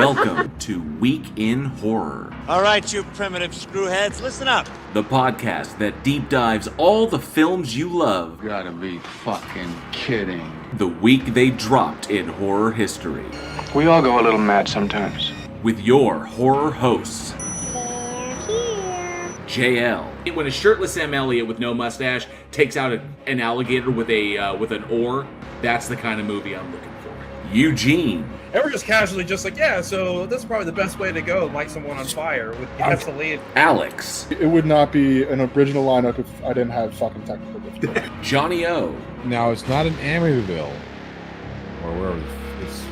Welcome to Week in Horror. All right, you primitive screwheads, listen up. The podcast that deep dives all the films you love. You gotta be fucking kidding. The week they dropped in horror history. We all go a little mad sometimes. With your horror hosts, JL. When a shirtless Sam Elliott with no mustache takes out an alligator with an oar, that's the kind of movie I'm looking for. Eugene. And we're just casually just like, yeah, so this is probably the best way to go, light someone on fire with gasoline. Alex. It would not be an original lineup if I didn't have fucking technical difficulty. Johnny O. Now, it's not an Amityville, or wherever, it's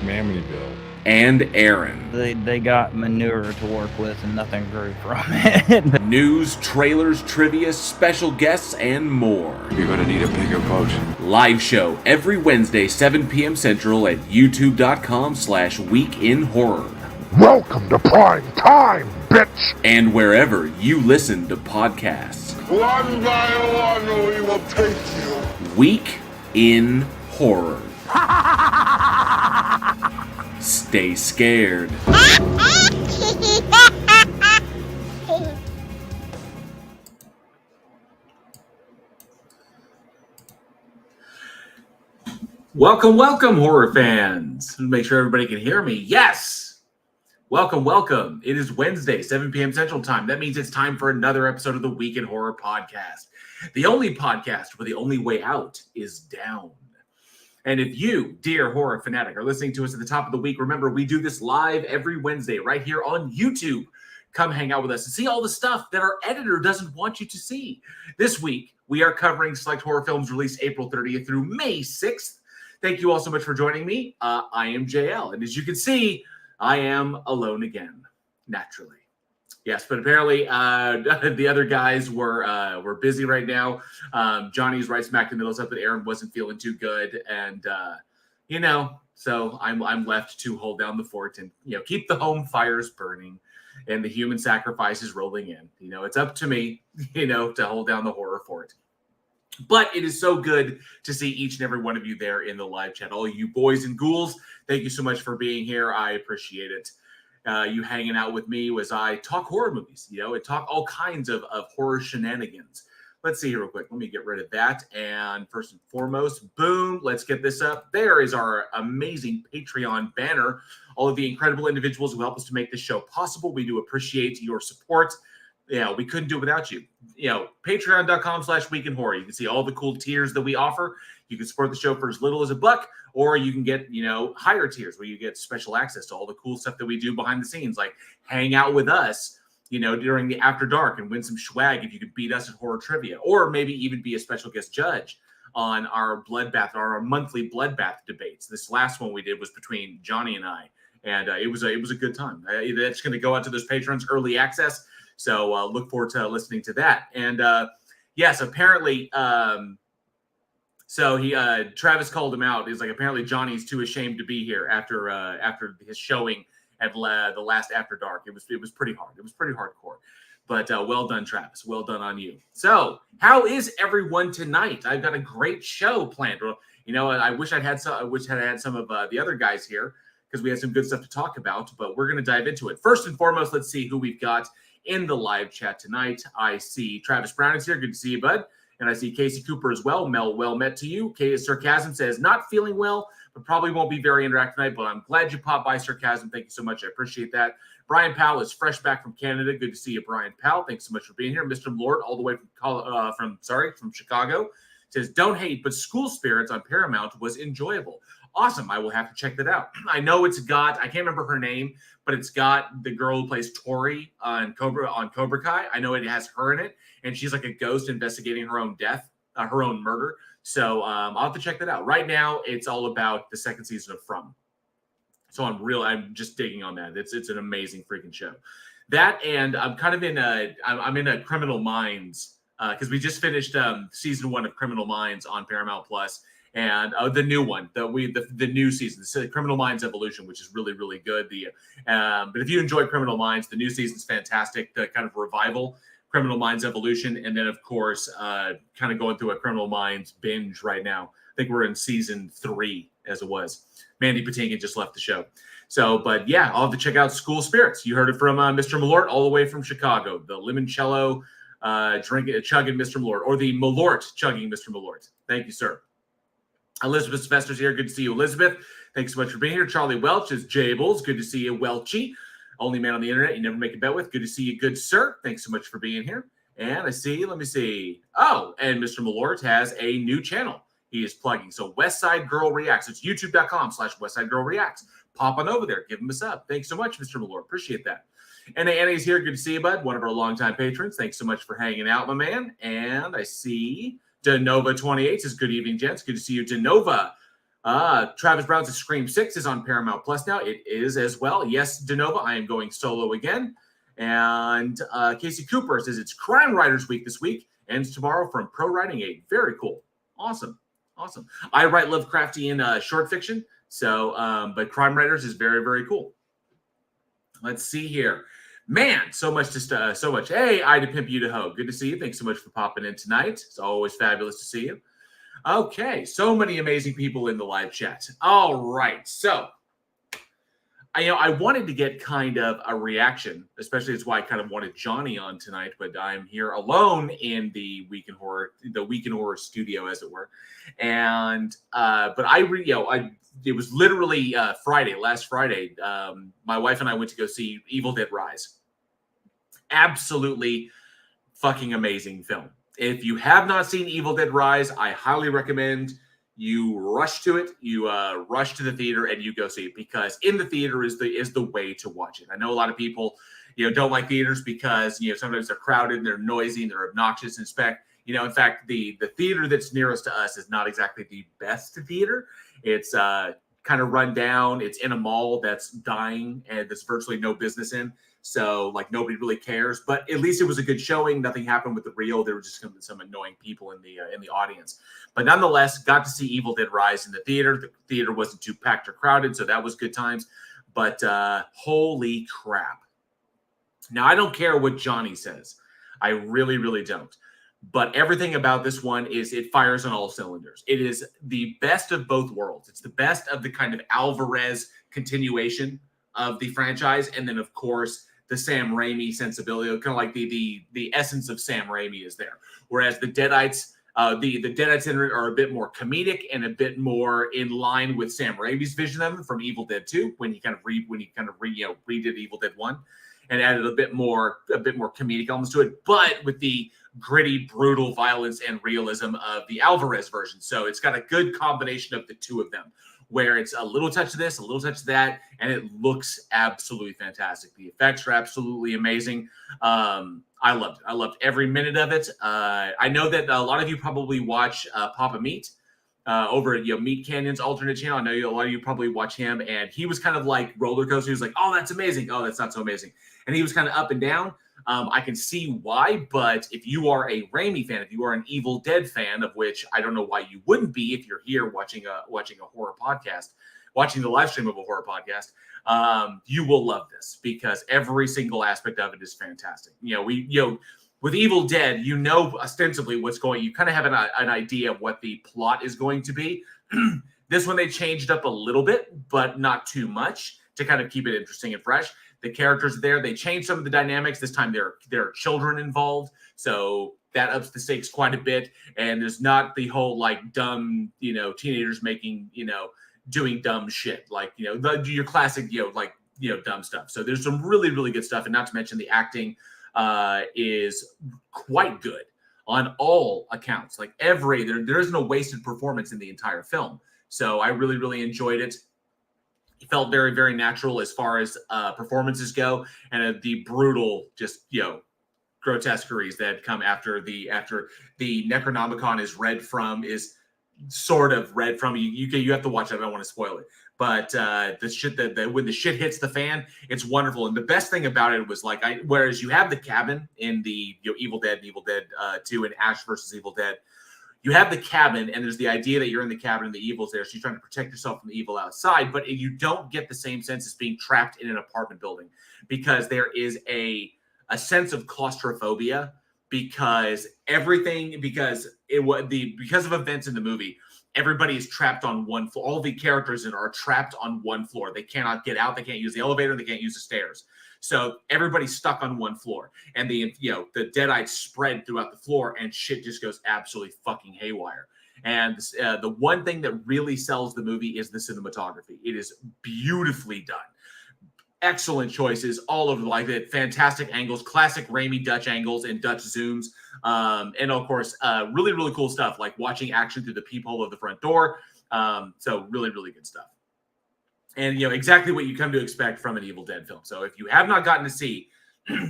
Amityville. And Aaron. They got manure to work with and nothing grew from it. News, trailers, trivia, special guests, and more. You're gonna need a bigger boat. Live show every Wednesday, 7 p.m. Central at youtube.com/weekinhorror. Welcome to prime time, bitch! And wherever you listen to podcasts. One by one, we will take you. Week in Horror. Stay scared. Welcome, horror fans. Make sure everybody can hear me. Yes! Welcome. It is Wednesday, 7 p.m. Central Time. That means it's time for another episode of the Week in Horror podcast. The only podcast where the only way out is down. And if you, dear horror fanatic, are listening to us at the top of the week, remember, we do this live every Wednesday right here on YouTube. Come hang out with us and see all the stuff that our editor doesn't want you to see. This week, we are covering select horror films released April 30th through May 6th. Thank you all so much for joining me. I am JL, and as you can see, I am alone again, naturally. Yes, but apparently the other guys were busy right now. Johnny's right smack in the middle of something. Aaron wasn't feeling too good, and so I'm left to hold down the fort and keep the home fires burning and the human sacrifices rolling in. It's up to me, to hold down the horror fort. But it is so good to see each and every one of you there in the live chat. All you boys and ghouls, thank you so much for being here. I appreciate it. You hanging out with me as I talk horror movies, and talk all kinds of horror shenanigans. Let's see here real quick. Let me get rid of that. And first and foremost, boom, let's get this up. There is our amazing Patreon banner. All of the incredible individuals who help us to make this show possible. We do appreciate your support. We couldn't do it without you. Patreon.com/weekinhorror. You can see all the cool tiers that we offer. You can support the show for as little as $1, or you can get, higher tiers where you get special access to all the cool stuff that we do behind the scenes, like hang out with us, during the After Dark and win some swag if you could beat us at horror trivia, or maybe even be a special guest judge on our our monthly bloodbath debates. This last one we did was between Johnny and I, and it was a good time. That's going to go out to those patrons, early access. So look forward to listening to that. And yes, apparently, so Travis called him out. He's like, apparently Johnny's too ashamed to be here after his showing at the last After Dark. It was pretty hard. It was pretty hardcore. But well done, Travis. Well done on you. So how is everyone tonight? I've got a great show planned. I wish I had some of the other guys here because we had some good stuff to talk about. But we're going to dive into it. First and foremost, let's see who we've got in the live chat tonight. I see Travis Brown is here. Good to see you, bud. And I see Casey Cooper as well. Mel, well met to you. Sarcasm says, not feeling well, but probably won't be very interactive tonight, but I'm glad you popped by, Sarcasm. Thank you so much. I appreciate that. Brian Powell is fresh back from Canada. Good to see you, Brian Powell. Thanks so much for being here. Mr. Lord, all the way from Chicago, says, don't hate, but School Spirits on Paramount was enjoyable. Awesome. I will have to check that out. I know I can't remember her name, but it's got the girl who plays Tori on Cobra Kai. I know it has her in it, and she's like a ghost investigating her own death, her own murder. So I'll have to check that out. Right now, it's all about the second season of From. So I'm just digging on that. It's an amazing freaking show. That, and I'm kind of in a Criminal Minds because we just finished season 1 of Criminal Minds on Paramount Plus. And the new one, the new season, Criminal Minds Evolution, which is really, really good. But if you enjoy Criminal Minds, the new season's fantastic. The kind of revival, Criminal Minds Evolution, and then of course, kind of going through a Criminal Minds binge right now. I think we're in season 3, as it was. Mandy Patinkin just left the show. So, but yeah, I'll have to check out School Spirits. You heard it from Mr. Malort all the way from Chicago. The limoncello chugging Mr. Malort, or the Malort chugging Mr. Malort. Thank you, sir. Elizabeth Sylvester's here. Good to see you, Elizabeth. Thanks so much for being here. Charlie Welch is Jables. Good to see you, Welchy. Only man on the internet you never make a bet with. Good to see you, good sir. Thanks so much for being here. And I see, let me see. Oh, and Mr. Malort has a new channel he is plugging. So Westside Girl Reacts. It's youtube.com/Westside Girl Reacts. Pop on over there. Give him a sub. Thanks so much, Mr. Malort. Appreciate that. And Annie's here. Good to see you, bud. One of our longtime patrons. Thanks so much for hanging out, my man. And I see Denova28 says, good evening, gents. Good to see you, Denova. Travis Brown's Scream 6 is on Paramount Plus now. It is as well. Yes, Denova, I am going solo again. And Casey Cooper says it's Crime Writers Week this week. Ends tomorrow from Pro Writing Aid. Very cool. Awesome. I write Lovecraftian short fiction. So, but Crime Writers is very, very cool. Let's see here. Man, so much. Hey, Ida Pimp You to Ho. Good to see you. Thanks so much for popping in tonight. It's always fabulous to see you. Okay, so many amazing people in the live chat. All right, so I wanted to get kind of a reaction, especially that's why I kind of wanted Johnny on tonight, but I'm here alone in the Week in Horror studio, as it were. And but it was literally last Friday. My wife and I went to go see Evil Dead Rise. Absolutely fucking amazing film. If you have not seen Evil Dead Rise, I highly recommend you rush to it. You rush to the theater and you go see it, because in the theater is the way to watch it. I know a lot of people, don't like theaters because sometimes they're crowded and they're noisy and they're obnoxious and in fact, the theater that's nearest to us is not exactly the best theater. It's kind of run down. It's in a mall that's dying and there's virtually no business in. So nobody really cares, but at least it was a good showing. Nothing happened with the reel. There were just some annoying people in the audience, but nonetheless, got to see Evil Dead Rise in the theater. The theater wasn't too packed or crowded, so that was good times. But holy crap! Now I don't care what Johnny says. I really, really don't. But everything about this one is it fires on all cylinders. It is the best of both worlds. It's the best of the kind of Alvarez continuation of the franchise, and then of course the Sam Raimi sensibility, kind of like the essence of Sam Raimi is there. Whereas the Deadites, the Deadites in it are a bit more comedic and a bit more in line with Sam Raimi's vision of them from Evil Dead 2, when he redid Evil Dead 1, and added a bit more comedic elements to it, but with the gritty, brutal violence and realism of the Alvarez version. So it's got a good combination of the two of them, where it's a little touch of this, a little touch of that, and it looks absolutely fantastic. The effects are absolutely amazing. I loved it. I loved every minute of it. I know that a lot of you probably watch Papa Meat over at Meat Canyon's alternate channel. I know a lot of you probably watch him, and he was kind of like roller coaster. He was like, oh, that's amazing. Oh, that's not so amazing. And he was kind of up and down. I can see why, but if you are a Raimi fan, if you are an Evil Dead fan, of which I don't know why you wouldn't be if you're here watching a horror podcast, watching the live stream of a horror podcast, you will love this, because every single aspect of it is fantastic. With Evil Dead, ostensibly what's going. You kind of have an idea of what the plot is going to be. This one they changed up a little bit, but not too much, to kind of keep it interesting and fresh. The characters are there. They changed some of the dynamics. This time there are children involved, so that ups the stakes quite a bit. And there's not the whole dumb, teenagers making, doing dumb shit, your classic, dumb stuff. So there's some really, really good stuff, and not to mention the acting is quite good on all accounts. There isn't a wasted performance in the entire film. So I really, really enjoyed it. It felt very, very natural as far as performances go, and the brutal, grotesqueries that come after the Necronomicon is sort of read from. You have to watch it. I don't want to spoil it, but the shit that when the shit hits the fan, it's wonderful. And the best thing about it was whereas you have the cabin in the Evil Dead 2 and Ash versus Evil Dead. You have the cabin, and there's the idea that you're in the cabin and the evil's there, so you're trying to protect yourself from the evil outside, but you don't get the same sense as being trapped in an apartment building, because there is a sense of claustrophobia, because of events in the movie, everybody is trapped on one floor. All the characters are trapped on one floor. They cannot get out. They can't use the elevator. They can't use the stairs. So everybody's stuck on one floor, and the deadites spread throughout the floor, and shit just goes absolutely fucking haywire. And the one thing that really sells the movie is the cinematography. It is beautifully done. Excellent choices all over, like it. Fantastic angles, classic Raimi Dutch angles and Dutch zooms. And of course, really, really cool stuff like watching action through the peephole of the front door. So really, really good stuff. And, exactly what you come to expect from an Evil Dead film. So if you have not gotten to see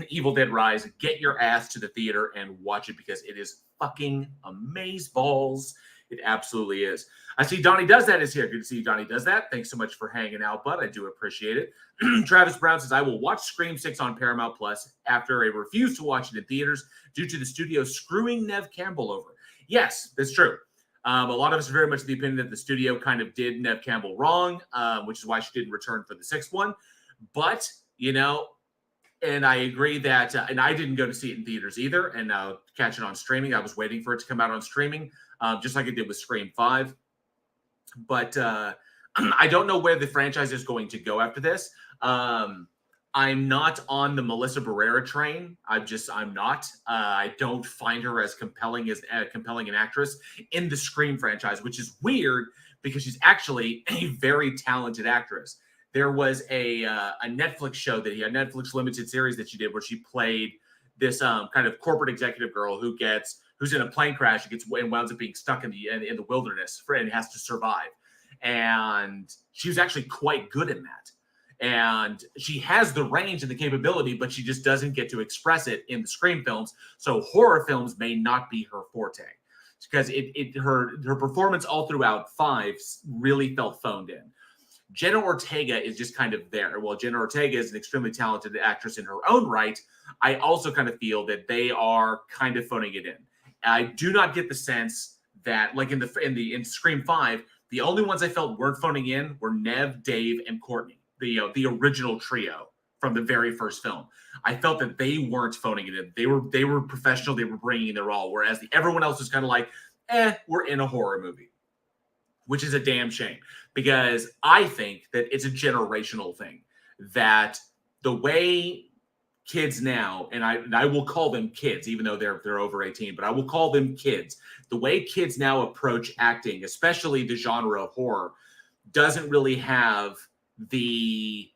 Evil Dead Rise, get your ass to the theater and watch it because it is fucking amazeballs. It absolutely is. I see Donnie Does That is here. Good to see you, Donnie Does That. Thanks so much for hanging out, bud. I do appreciate it. Travis Brown says, I will watch Scream 6 on Paramount Plus after I refuse to watch it in theaters due to the studio screwing Neve Campbell over. Yes, that's true. A lot of us are very much of the opinion that the studio kind of did Neve Campbell wrong, which is why she didn't return for the sixth one. But, and I agree that, and I didn't go to see it in theaters either, and catch it on streaming. I was waiting for it to come out on streaming, just like I did with Scream 5. But I don't know where the franchise is going to go after this. I'm not on the Melissa Barrera train. I'm not. I don't find her as compelling an actress in the Scream franchise, which is weird because she's actually a very talented actress. There was a Netflix show a Netflix limited series that she did where she played this kind of corporate executive girl who's in a plane crash and winds up being stuck in the wilderness and has to survive. And she was actually quite good in that. And she has the range and the capability, but she just doesn't get to express it in the Scream films. So horror films may not be her forte because her performance all throughout 5 really felt phoned in. Jenna Ortega is just kind of there. Well, Jenna Ortega is an extremely talented actress in her own right. I also kind of feel that they are kind of phoning it in. I do not get the sense that, like in Scream 5, the only ones I felt weren't phoning in were Neve, Dave, and Courtney. The original trio from the very first film. I felt that they weren't phoning it in. They were professional. They were bringing their all. Whereas everyone else was kind of like, we're in a horror movie, which is a damn shame because I think that it's a generational thing that the way kids now, and I will call them kids, even though they're over 18, but I will call them kids. The way kids now approach acting, especially the genre of horror, doesn't really have the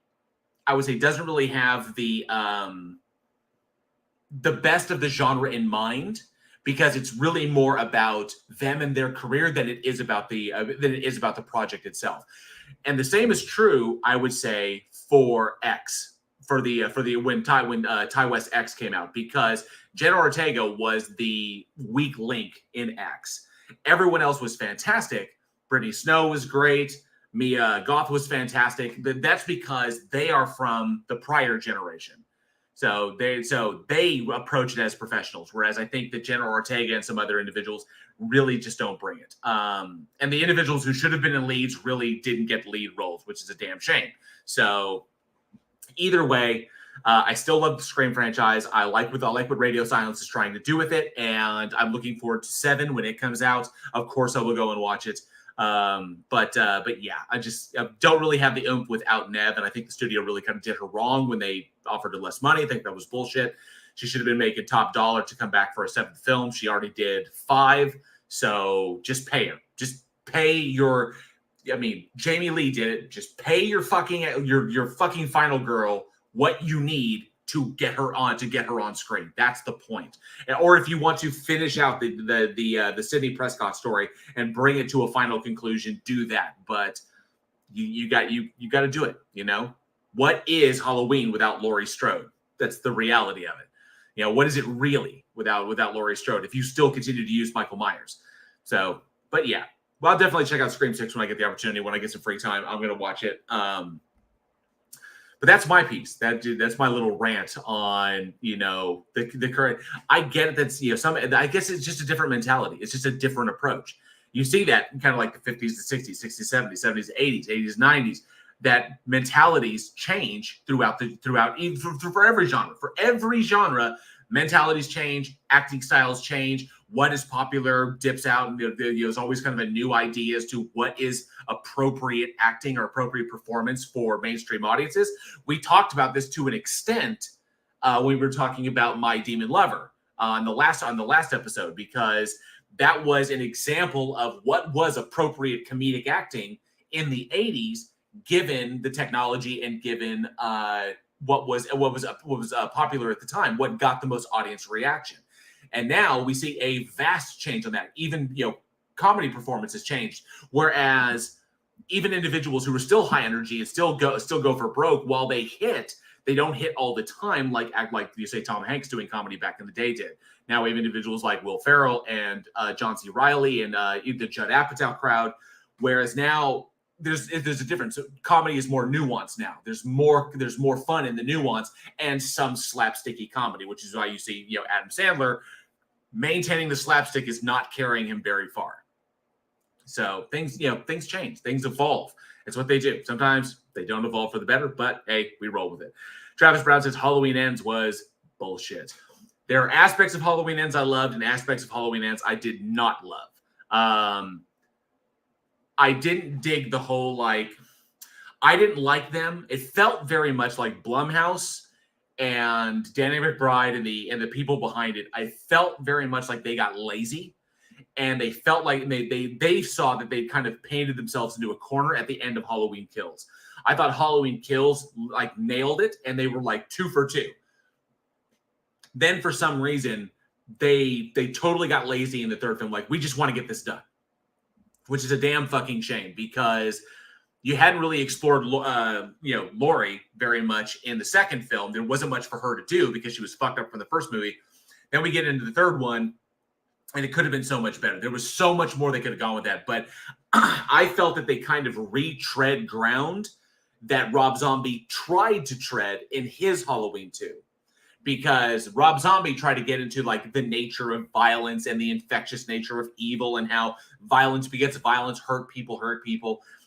best of the genre in mind because it's really more about them and their career than it is about the project itself. And the same is true, I would say, for X, when Ty West X came out, because Jenna Ortega was the weak link in X. Everyone else was fantastic. Brittany Snow was great. Mia Goth was fantastic. That's because they are from the prior generation. So they approach it as professionals, whereas I think that Jenna Ortega and some other individuals really just don't bring it. And the individuals who should have been in leads really didn't get lead roles, which is a damn shame. So either way, I still love the Scream franchise. I like what Radio Silence is trying to do with it, and I'm looking forward to 7 when it comes out. Of course, I will go and watch it. But yeah, I just don't really have the oomph without Neve, and I think the studio really kind of did her wrong when they offered her less money. I think that was bullshit. She should have been making top dollar to come back for a 7th film. She already did 5, so just pay her. Just pay your. I mean, Jamie Lee did it. Just pay your fucking final girl what you need to get her on screen. That's the point. Or if you want to finish out the Sidney Prescott story and bring it to a final conclusion, do that. But you got to do it. What is Halloween without Laurie Strode? That's the reality of it. What is it really without Laurie Strode? If you still continue to use Michael Myers. So, but yeah. Well, I'll definitely check out Scream 6 when I get the opportunity. When I get some free time, I'm going to watch it. But that's my piece. That's my little rant on, the current. I get it. That's, I guess it's just a different mentality. It's just a different approach. You see that in kind of like the 50s, the 60s, 60s, 70s, 70s, 80s, 90s, that mentalities change throughout for every genre. For every genre, mentalities change, acting styles change, what is popular, dips out, and there's always kind of a new idea as to what is appropriate acting or appropriate performance for mainstream audiences. We talked about this to an extent when we were talking about My Demon Lover on the last episode, because that was an example of what was appropriate comedic acting in the 80s, given the technology and given what was popular at the time, what got the most audience reaction. And now we see a vast change on that. Even, comedy performance has changed. Whereas even individuals who are still high energy and still go for broke, while they hit, they don't hit all the time like you say Tom Hanks doing comedy back in the day did. Now we have individuals like Will Ferrell and John C. Reilly and the Judd Apatow crowd. Whereas now there's a difference. Comedy is more nuanced now. There's more fun in the nuance and some slapsticky comedy, which is why you see Adam Sandler maintaining the slapstick is not carrying him very far. So things change, things evolve. It's what they do. Sometimes they don't evolve for the better, but hey, we roll with it. Travis Brown says Halloween Ends was bullshit. There are aspects of Halloween Ends I loved and aspects of Halloween Ends I did not love. I didn't dig the whole, I didn't like them. It felt very much like Blumhouse and Danny McBride and the people behind it. I felt very much like they got lazy, and they felt like they saw that they kind of painted themselves into a corner at the end of Halloween Kills. I thought Halloween Kills nailed it, and they were 2 for 2. Then for some reason they totally got lazy in the third film. We just want to get this done, which is a damn fucking shame, because you hadn't really explored, Laurie very much in the second film. There wasn't much for her to do because she was fucked up from the first movie. Then we get into the third one, and it could have been so much better. There was so much more they could have gone with that. But I felt that they kind of retread ground that Rob Zombie tried to tread in his Halloween 2. Because Rob Zombie tried to get into the nature of violence and the infectious nature of evil and how violence begets violence, hurt people,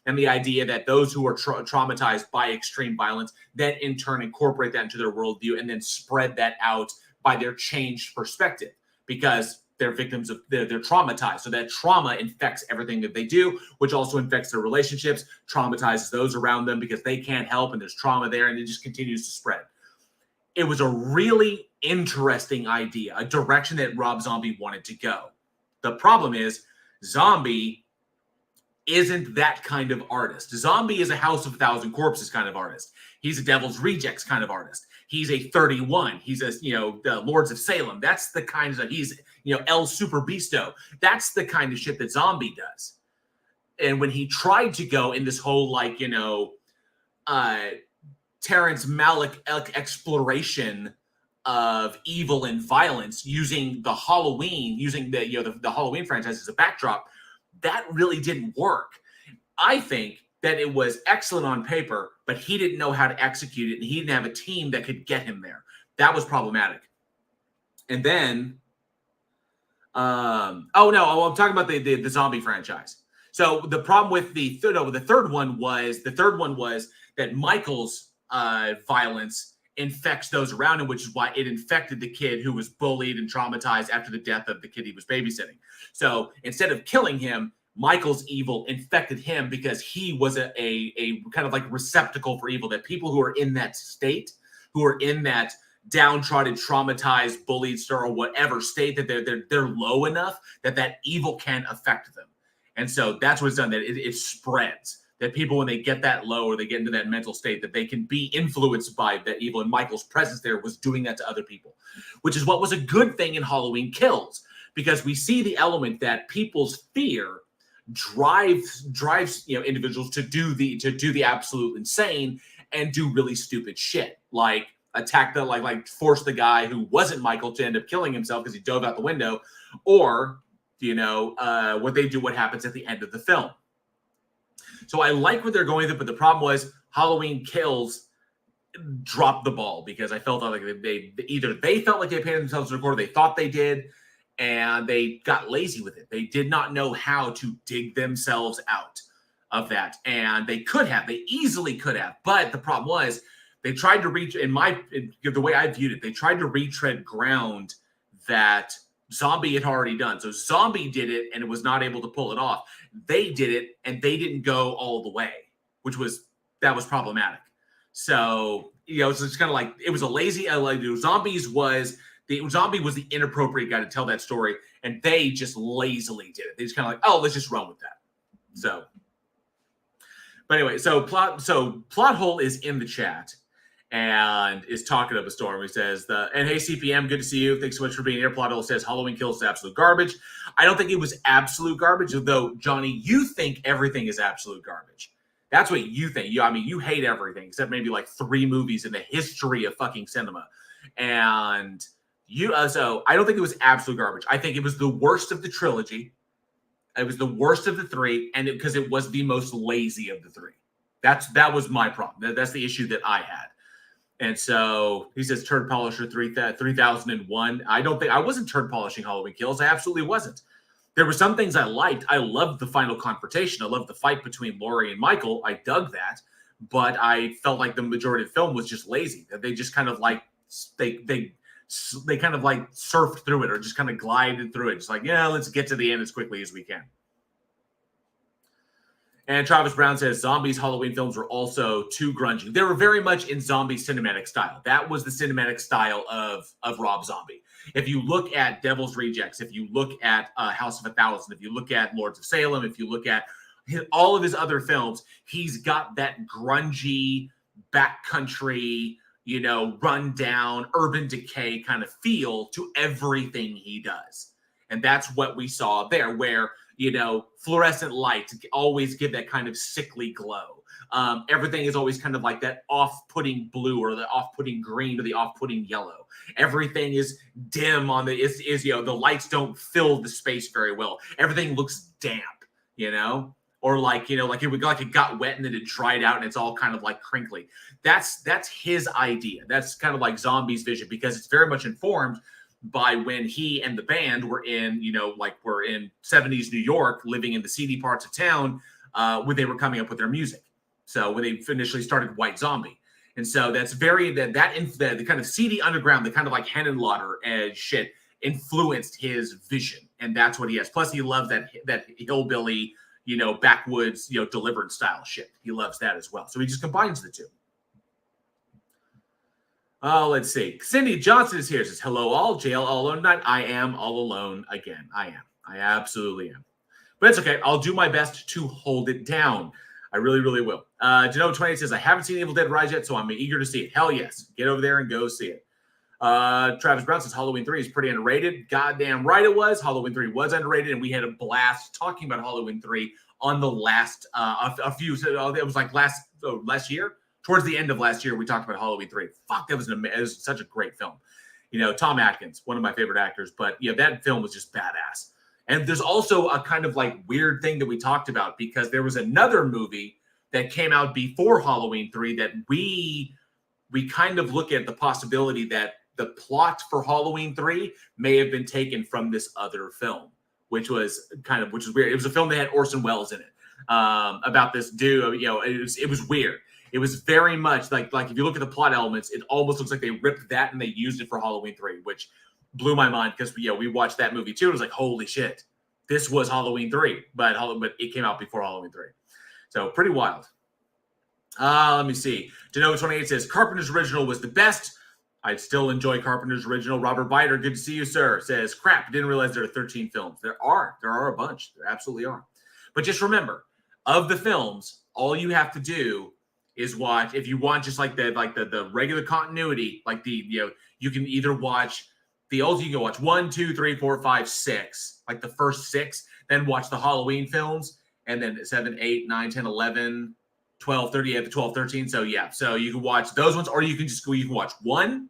and the idea that those who are traumatized by extreme violence then in turn incorporate that into their worldview and then spread that out by their changed perspective, because they're victims of they're traumatized. So that trauma infects everything that they do, which also infects their relationships, traumatizes those around them because they can't help, and there's trauma there, and it just continues to spread. It was a really interesting idea, a direction that Rob Zombie wanted to go. The problem is Zombie isn't that kind of artist. Zombie is a House of a Thousand Corpses kind of artist. He's a Devil's Rejects kind of artist. He's a 31. He's the Lords of Salem. That's the kind of, he's, El Super Beasto. That's the kind of shit that Zombie does. And when he tried to go in this whole, Terrence Malick exploration of evil and violence using the Halloween franchise as a backdrop, that really didn't work. I think that it was excellent on paper, but he didn't know how to execute it, and he didn't have a team that could get him there. That was problematic. And then, I'm talking about the zombie franchise. So the problem with the third one was that Michael's violence infects those around him, which is why it infected the kid who was bullied and traumatized after the death of the kid he was babysitting. So instead of killing him, Michael's evil infected him because he was a kind of receptacle for evil, that people who are in that state, who are in that downtrodden, traumatized, bullied, or whatever state, that they're low enough that evil can affect them. And so that's what's done, that it spreads. That people, when they get that low or they get into that mental state, that they can be influenced by that evil. And Michael's presence there was doing that to other people, which is what was a good thing in Halloween Kills, because we see the element that people's fear drives individuals to do the absolute insane and do really stupid shit, like attack force the guy who wasn't Michael to end up killing himself because he dove out the window, or what happens at the end of the film. So I like what they're going with, but the problem was Halloween Kills dropped the ball, because I felt like they felt like they painted themselves in a corner, they thought they did, and they got lazy with it. They did not know how to dig themselves out of that, and they easily could have. But the problem was they tried to reach, the way I viewed it, they tried to retread ground that Zombie had already done. So Zombie did it and it was not able to pull it off. They did it and they didn't go all the way, that was problematic. So, it's just kind of like, it was a lazy, Zombie was the inappropriate guy to tell that story, and they just lazily did it. They just kind of like, oh, let's just run with that. So, but anyway, so plot hole is in the chat and is talking up a storm. He says, and hey, CPM, good to see you. Thanks so much for being here. Plot hole says Halloween Kills is absolute garbage. I don't think it was absolute garbage, though, Johnny, you think everything is absolute garbage. That's what you think. You hate everything except maybe like 3 movies in the history of fucking cinema. And so I don't think it was absolute garbage. I think it was the worst of the trilogy. It was the worst of the 3, and because it was the most lazy of the 3. That was my problem. That's the issue that I had. And so he says turd polisher 3001. I wasn't turd polishing Halloween Kills. I absolutely wasn't. There were some things I liked. I loved the final confrontation. I loved the fight between Laurie and Michael. I dug that, but I felt like the majority of the film was just lazy. That they just kind of like they kind of like surfed through it or just kind of glided through it. Just like, yeah, let's get to the end as quickly as we can. And Travis Brown says Zombies Halloween films were also too grungy. They were very much in zombie cinematic style. That was the cinematic style of Rob Zombie. If you look at Devil's Rejects, if you look at House of 1,000, if you look at Lords of Salem, if you look at all of his other films, he's got that grungy, backcountry, run down, urban decay kind of feel to everything he does. And that's what we saw there, where, fluorescent lights always give that kind of sickly glow. Everything is always kind of like that off-putting blue or the off-putting green or the off-putting yellow. Everything is dim the lights don't fill the space very well. Everything looks damp, or like it got wet and then it dried out and it's all kind of like crinkly. That's his idea. That's kind of like Zombie's vision, because it's very much informed by when he and the band were in, we're in 70s New York, living in the seedy parts of town, when they were coming up with their music. So when they initially started White Zombie. And so that's the kind of seedy underground, the kind of like Henenlotter shit influenced his vision. And that's what he has. Plus he loves that hillbilly, backwoods, delivered style shit. He loves that as well. So he just combines the two. Let's see. Cindy Johnson is here. Says, hello all. JL all alone tonight. I am all alone again. I am. I absolutely am. But it's okay. I'll do my best to hold it down. I really, really will. Genoa28 says, I haven't seen Evil Dead Rise yet, so I'm eager to see it. Hell yes. Get over there and go see it. Travis Brown says Halloween 3 is pretty underrated. Goddamn right it was. Halloween 3 was underrated, and we had a blast talking about Halloween 3 on the last it was like last year. Towards the end of last year, we talked about Halloween 3. Fuck, it was such a great film. Tom Atkins, one of my favorite actors, but that film was just badass. And there's also a kind of like weird thing that we talked about, because there was another movie that came out before Halloween 3 that we kind of look at the possibility that the plot for Halloween 3 may have been taken from this other film, which was weird. It was a film that had Orson Welles in it, about this dude. It was weird. It was very much like if you look at the plot elements, it almost looks like they ripped that and they used it for Halloween 3, which blew my mind, because we watched that movie too. It was like, holy shit, this was Halloween 3, but it came out before Halloween 3. So pretty wild. Let me see. Genoa28 says Carpenter's original was the best. I'd still enjoy Carpenter's original. Robert Biter, good to see you, sir, says, crap, didn't realize there are 13 films. There are a bunch. There absolutely are. But just remember, of the films, all you have to do is watch, if you want just like the regular continuity, like you can either watch the old, you can watch 1, 2, 3, 4, 5, 6, like the first 6, then watch the Halloween films, and then 7, 8, 9, 10, 11, 12, 38, 12, 13. So yeah, so you can watch those ones, or you can watch one,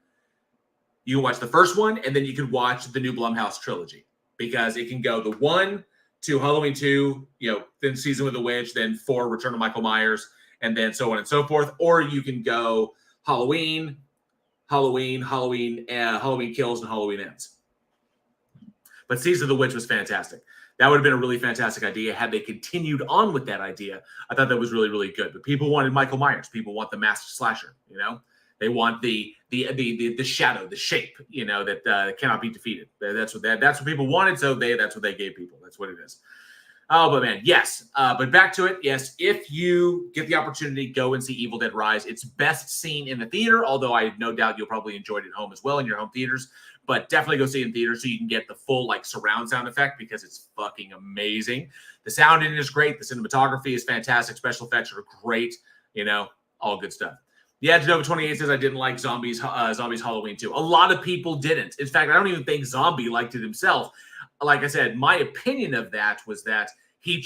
you can watch the first one, and then you can watch the new Blumhouse trilogy, because it can go the 1 to Halloween 2, then Season with the Witch, then 4, Return of Michael Myers, and then so on and so forth. Or you can go Halloween, Halloween Kills, and Halloween Ends. But Season of the Witch was fantastic. That would have been a really fantastic idea had they continued on with that idea. I thought that was really, really good. But people wanted Michael Myers. People want the masked slasher, They want the shadow, the shape, that cannot be defeated. That's what people wanted. So that's what they gave people. That's what it is. Oh, but man, yes. But back to it. Yes, if you get the opportunity, go and see Evil Dead Rise. It's best seen in the theater, although I have no doubt you'll probably enjoy it at home as well in your home theaters. But definitely go see it in theaters so you can get the full surround sound effect because it's fucking amazing. The sound in it is great. The cinematography is fantastic. Special effects are great. All good stuff. Yeah, Genova28 says I didn't like Zombies Halloween 2. A lot of people didn't. In fact, I don't even think Zombie liked it himself. Like I said, my opinion of that was that he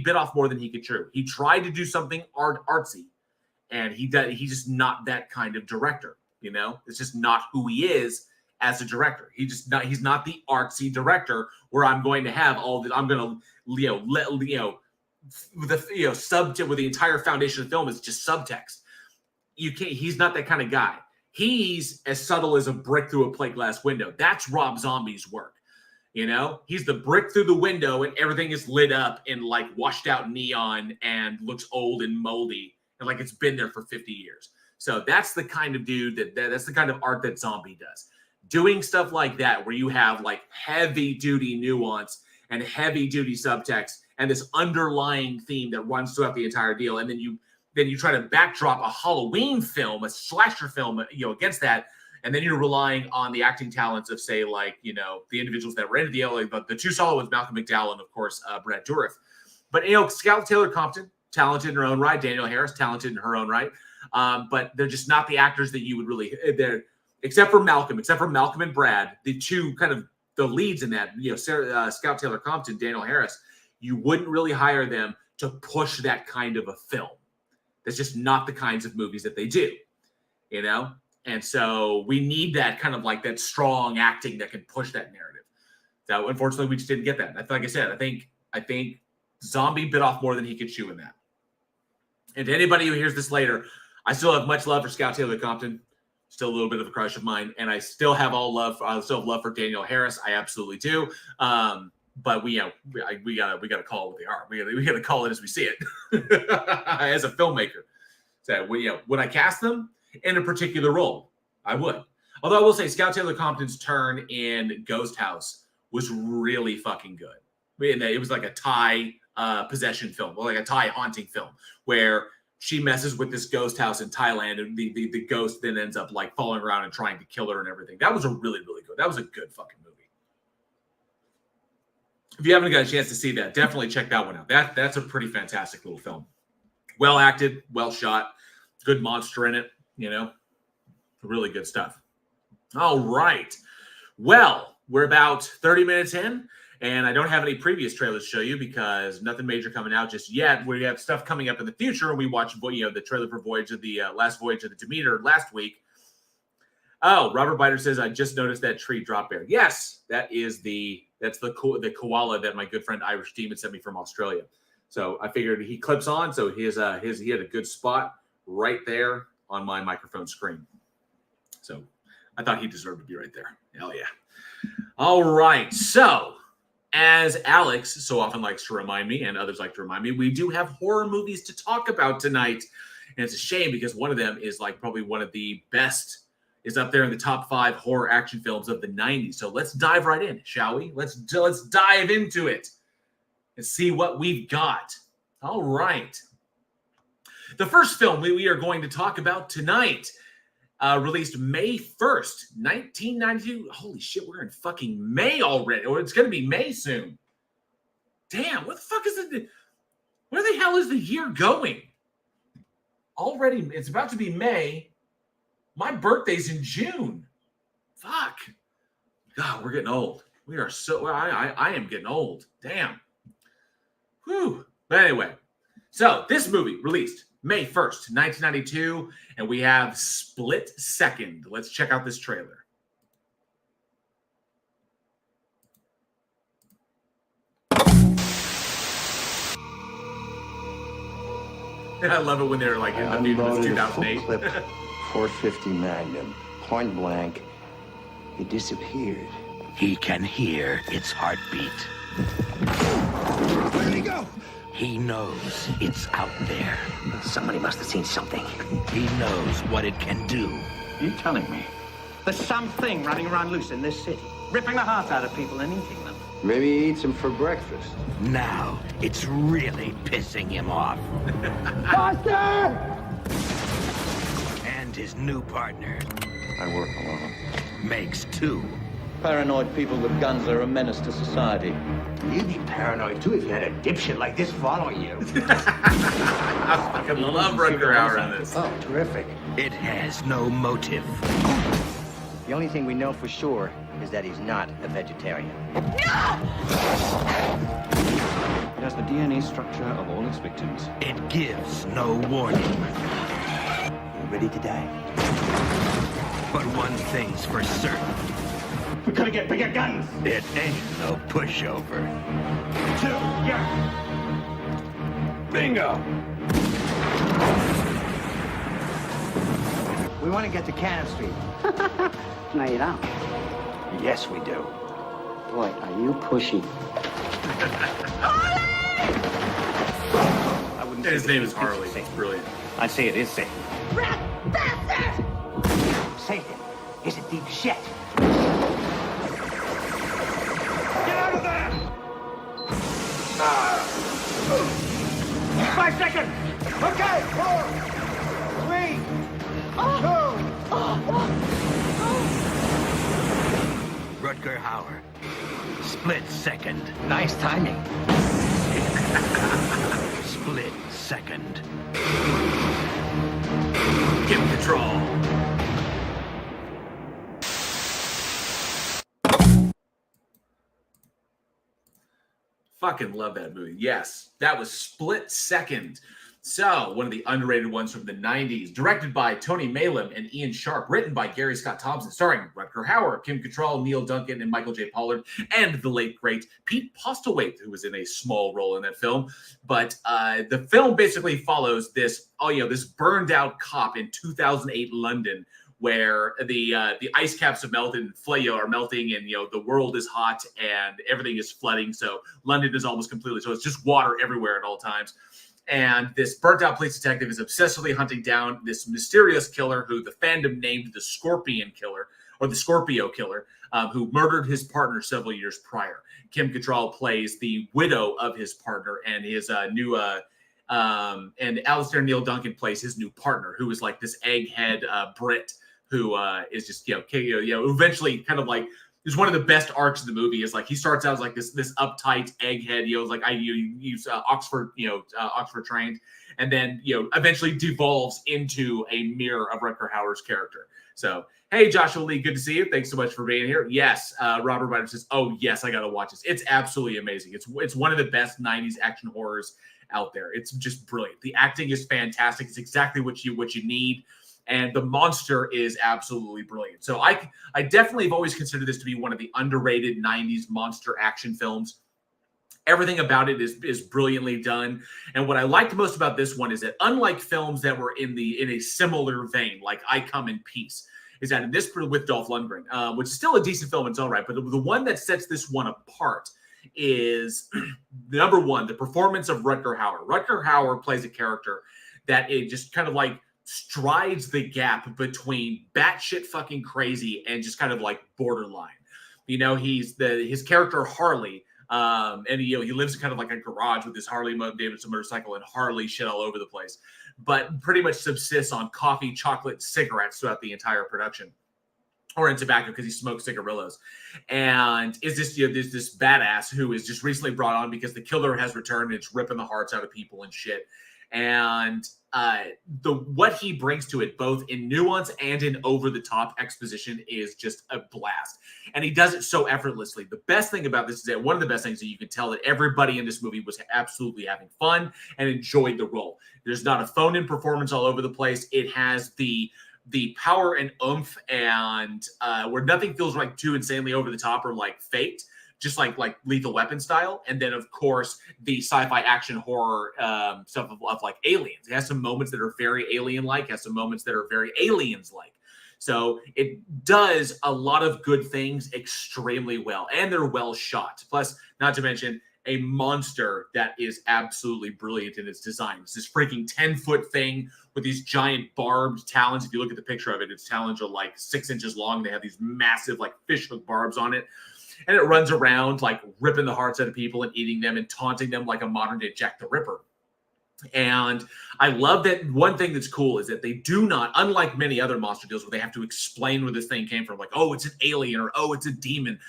bit off more than he could chew. He tried to do something artsy, and he's just not that kind of director. It's just not who he is as a director. He's not the artsy director where I'm going to have I'm going to subtext where the entire foundation of the film is just subtext. He's not that kind of guy. He's as subtle as a brick through a plate glass window. That's Rob Zombie's work. He's the brick through the window and everything is lit up in washed out neon and looks old and moldy and like it's been there for 50 years. So that's the kind of dude that's the kind of art that Zombie does. Doing stuff like that where you have heavy duty nuance and heavy duty subtext and this underlying theme that runs throughout the entire deal. And then you try to backdrop a Halloween film, a slasher film, against that. And then you're relying on the acting talents of, say, the individuals that were in the deal, the two solid ones, Malcolm McDowell and, of course, Brad Dourif. But, Scarlett Taylor Compton, talented in her own right. Danielle Harris, talented in her own right. But they're just not the actors that you would really – except for Malcolm and Brad, the two kind of the leads in that, Scarlett Taylor Compton, Danielle Harris, you wouldn't really hire them to push that kind of a film. That's just not the kinds of movies that they do, And so we need that kind of that strong acting that can push that narrative. So unfortunately, we just didn't get that. Like I said, I think Zombie bit off more than he could chew in that. And to anybody who hears this later, I still have much love for Scout Taylor Compton. Still a little bit of a crush of mine, and I still have love for Danielle Harris. I absolutely do. But we gotta call it what they are. We gotta call it as we see it as a filmmaker. So would I cast them in a particular role? I would. Although I will say Scout Taylor Compton's turn in Ghost House was really fucking good. It was like a Thai possession film, or like a Thai haunting film, where she messes with this ghost house in Thailand, and the ghost then ends up following around and trying to kill her and everything. That was a really, really good. That was a good fucking movie. If you haven't got a chance to see that, definitely check that one out. That's a pretty fantastic little film. Well acted, well shot, good monster in it, really good stuff. All right. Well, we're about 30 minutes in, and I don't have any previous trailers to show you because nothing major coming out just yet. We have stuff coming up in the future, and we watched the trailer for Last Voyage of the Demeter last week. Oh, Robert Biter says, I just noticed that tree drop bear. Yes, that's the koala that my good friend Irish Demon sent me from Australia. So I figured he clips on, so he had a good spot right there on my microphone screen. So I thought he deserved to be right there. Hell yeah. All right. So as Alex so often likes to remind me, and others like to remind me, we do have horror movies to talk about tonight. And it's a shame because one of them is probably one of the best, is up there in the top 5 horror action films of the 90s. So let's dive right in, shall we? Let's dive into it and see what we've got. All right. The first film we are going to talk about tonight released May 1st, 1992. Holy shit, we're in fucking May already. Or it's going to be May soon. Damn, what the fuck is it? Where the hell is the year going? Already, it's about to be May. My birthday's in June. Fuck. God, we're getting old. We are so, I am getting old. Damn. Whew. But anyway, so this movie released May 1st, 1992, and we have Split Second. Let's check out this trailer. I love it when they're like in the movie 2008. 450 Magnum, point blank. It disappeared. He can hear its heartbeat. Where'd he go? He knows it's out there. Somebody must have seen something. He knows what it can do. Are you telling me there's something running around loose in this city, ripping the hearts out of people and eating them? Maybe he eats them for breakfast. Now, it's really pissing him off. Buster! And his new partner. I work alone. Makes two. Paranoid people with guns are a menace to society. You'd be paranoid too if you had a dipshit like this following you. I fucking love Rutger Hauer on this. Oh, terrific. It has no motive. The only thing we know for sure is that he's not a vegetarian. It has the DNA structure of all its victims. It gives no warning. You ready to die? But one thing's for certain. We gotta get bigger guns. It ain't no pushover. 2, yeah. Bingo! We want to get to Cannon Street. No, you don't. Yes, we do. Boy, are you pushy. His name is Harley. It's brilliant. I'd say it is safe. Rat bastard! Satan is a deep shit. Get out of there! 5 seconds! Okay, 4, 3, 2. Rutger Hauer. Split second. Nice timing. Split second. Give control. Fucking love that movie. Yes, that was Split Second. So, one of the underrated ones from the 90s, directed by Tony Malum and Ian Sharp, written by Gary Scott Thompson, starring Rutger Hauer, Kim Cattrall, Neil Duncan, and Michael J. Pollard, and the late, great Pete Postlewaite, who was in a small role in that film. But the film basically follows this burned-out cop in 2008 London, where the ice caps have melted and are melting, and the world is hot and everything is flooding. So London is almost completely, so it's just water everywhere at all times. And this burnt-out police detective is obsessively hunting down this mysterious killer who the fandom named the Scorpion Killer, or the Scorpio Killer, who murdered his partner several years prior. Kim Cattrall plays the widow of his partner, and his and Alistair Neil Duncan plays his new partner, who is like this egghead Brit who is just eventually kind of like. It's one of the best arcs in the movie. Is like he starts out as like this uptight egghead, like I use Oxford, Oxford trained, and then eventually devolves into a mirror of Rutger Hauer's character. So hey, Joshua Lee, good to see you. Thanks so much for being here. Yes, Robert Ryder says, oh yes, I gotta watch this. It's absolutely amazing. It's one of the best '90s action horrors out there. It's just brilliant. The acting is fantastic. It's exactly what you need. And the monster is absolutely brilliant. So I definitely have always considered this to be one of the underrated 90s monster action films. Everything about it is brilliantly done. And what I liked most about this one is that unlike films that were in a similar vein, like I Come in Peace, is that in this with Dolph Lundgren, which is still a decent film in its own right, but the one that sets this one apart is number one, the performance of Rutger Hauer. Rutger Hauer plays a character that it just kind of like strides the gap between batshit fucking crazy and just kind of like borderline. His character Harley, and he lives in kind of like a garage with his Harley Davidson motorcycle and Harley shit all over the place, but pretty much subsists on coffee, chocolate, cigarettes throughout the entire production, or in tobacco because he smokes cigarillos. And is this this badass who is just recently brought on because the killer has returned and it's ripping the hearts out of people and shit. And what he brings to it, both in nuance and in over-the-top exposition, is just a blast. And he does it so effortlessly. The best thing about this is that one of the best things that you can tell that everybody in this movie was absolutely having fun and enjoyed the role. There's not a phone-in performance all over the place. It has the power and oomph, and where nothing feels like too insanely over the top or like faked, just like Lethal Weapon style. And then, of course, the sci-fi action horror stuff of like Aliens. It has some moments that are very Alien-like, has some moments that are very Aliens-like. So it does a lot of good things extremely well, and they're well shot. Plus, not to mention, a monster that is absolutely brilliant in its design. It's this freaking 10-foot thing with these giant barbed talons. If you look at the picture of it, its talons are like 6 inches long. They have these massive like fishhook barbs on it. And it runs around like ripping the hearts out of people and eating them and taunting them like a modern day Jack the Ripper. And I love that one thing that's cool is that they do not, unlike many other monster deals where they have to explain where this thing came from, like, oh, it's an alien or oh, it's a demon.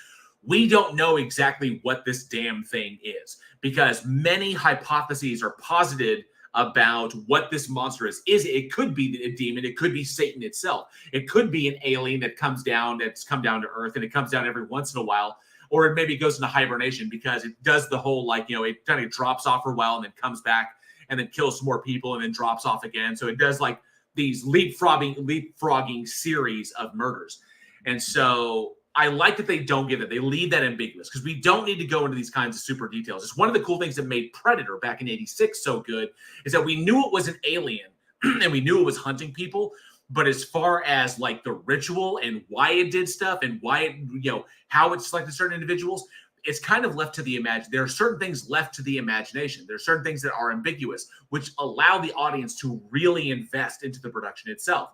We don't know exactly what this damn thing is because many hypotheses are posited about what this monster is. It could be a demon. It could be Satan itself. It could be an alien that comes down, that's come down to Earth, and it comes down every once in a while. Or it maybe goes into hibernation because it does the whole, like, it kind of drops off for a while and then comes back and then kills some more people and then drops off again. So it does like these leapfrogging series of murders. And so I like that they don't give it. They leave that ambiguous because we don't need to go into these kinds of super details. It's one of the cool things that made Predator back in '86 so good is that we knew it was an alien and we knew it was hunting people. But as far as like the ritual and why it did stuff and why it, how it selected certain individuals, it's kind of left to the imagination. There are certain things left to the imagination. There are certain things that are ambiguous, which allow the audience to really invest into the production itself.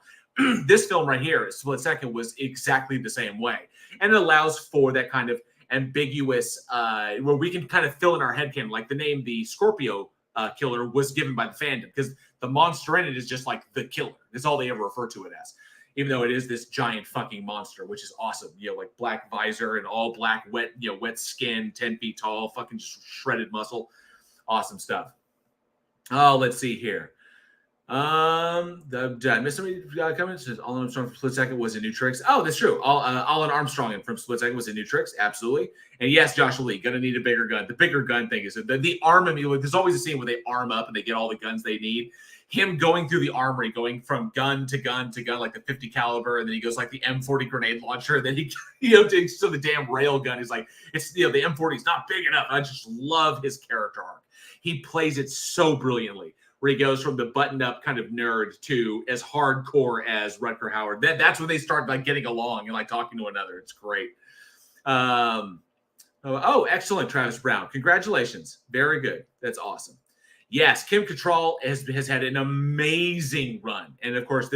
This film right here, Split Second, was exactly the same way. And it allows for that kind of ambiguous, where we can kind of fill in our headcanon, like the name, the Scorpio killer, was given by the fandom because the monster in it is just like the killer. That's all they ever refer to it as. Even though it is this giant fucking monster, which is awesome. Like black visor and all black, wet skin, 10 feet tall, fucking just shredded muscle. Awesome stuff. Oh, let's see here. Did I miss somebody comments? Alan Armstrong from Split Second was in New Tricks. Oh, that's true. Alan Armstrong from Split Second was in New Tricks. Absolutely. And yes, Joshua Lee, gonna need a bigger gun. The bigger gun thing is the armament. There's always a scene where they arm up and they get all the guns they need. Him going through the armory, going from gun to gun to gun, like the 50 caliber, and then he goes like the M40 grenade launcher. And then he, takes to the damn rail gun. He's like, it's the M40 is not big enough. I just love his character arc. He plays it so brilliantly, where he goes from the buttoned up kind of nerd to as hardcore as Rutger Hauer. That's when they start like getting along and like talking to another. It's great. Oh, excellent, Travis Brown. Congratulations. Very good. That's awesome. Yes, Kim Cattrall has had an amazing run. And of course,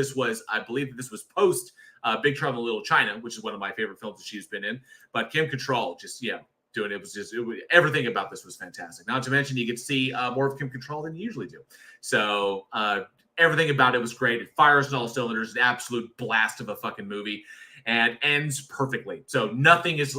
I believe this was post Big Trouble in Little China, which is one of my favorite films that she's been in. But Kim Cattrall just, doing it. Everything about this was fantastic. Not to mention, you get to see more of Kim Cattrall than you usually do. So everything about it was great. It fires on all cylinders, an absolute blast of a fucking movie, and ends perfectly. So nothing is,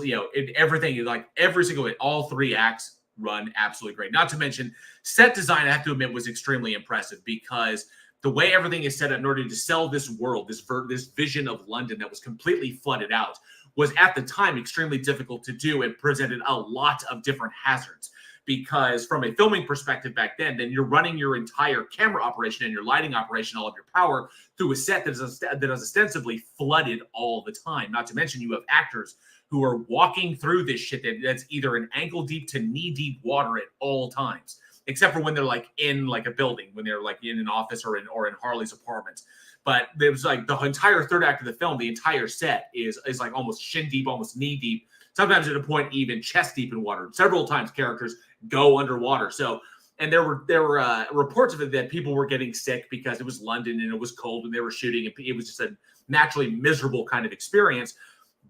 everything, like every single, all 3 acts run absolutely great. Not to mention, set design, I have to admit, was extremely impressive because the way everything is set up in order to sell this world, this vision of London that was completely flooded out, was at the time extremely difficult to do and presented a lot of different hazards. Because from a filming perspective back then you're running your entire camera operation and your lighting operation, all of your power, through a set that is ostensibly flooded all the time. Not to mention, you have actors who are walking through this shit that's either an ankle deep to knee deep water at all times, except for when they're like in like a building, when they're like in an office or in Harley's apartment. But it was like the entire third act of the film, the entire set is like almost shin deep, almost knee deep, sometimes at a point even chest deep in water. Several times characters go underwater. So, and there were reports of it that people were getting sick because it was London and it was cold when they were shooting. And it was just a naturally miserable kind of experience.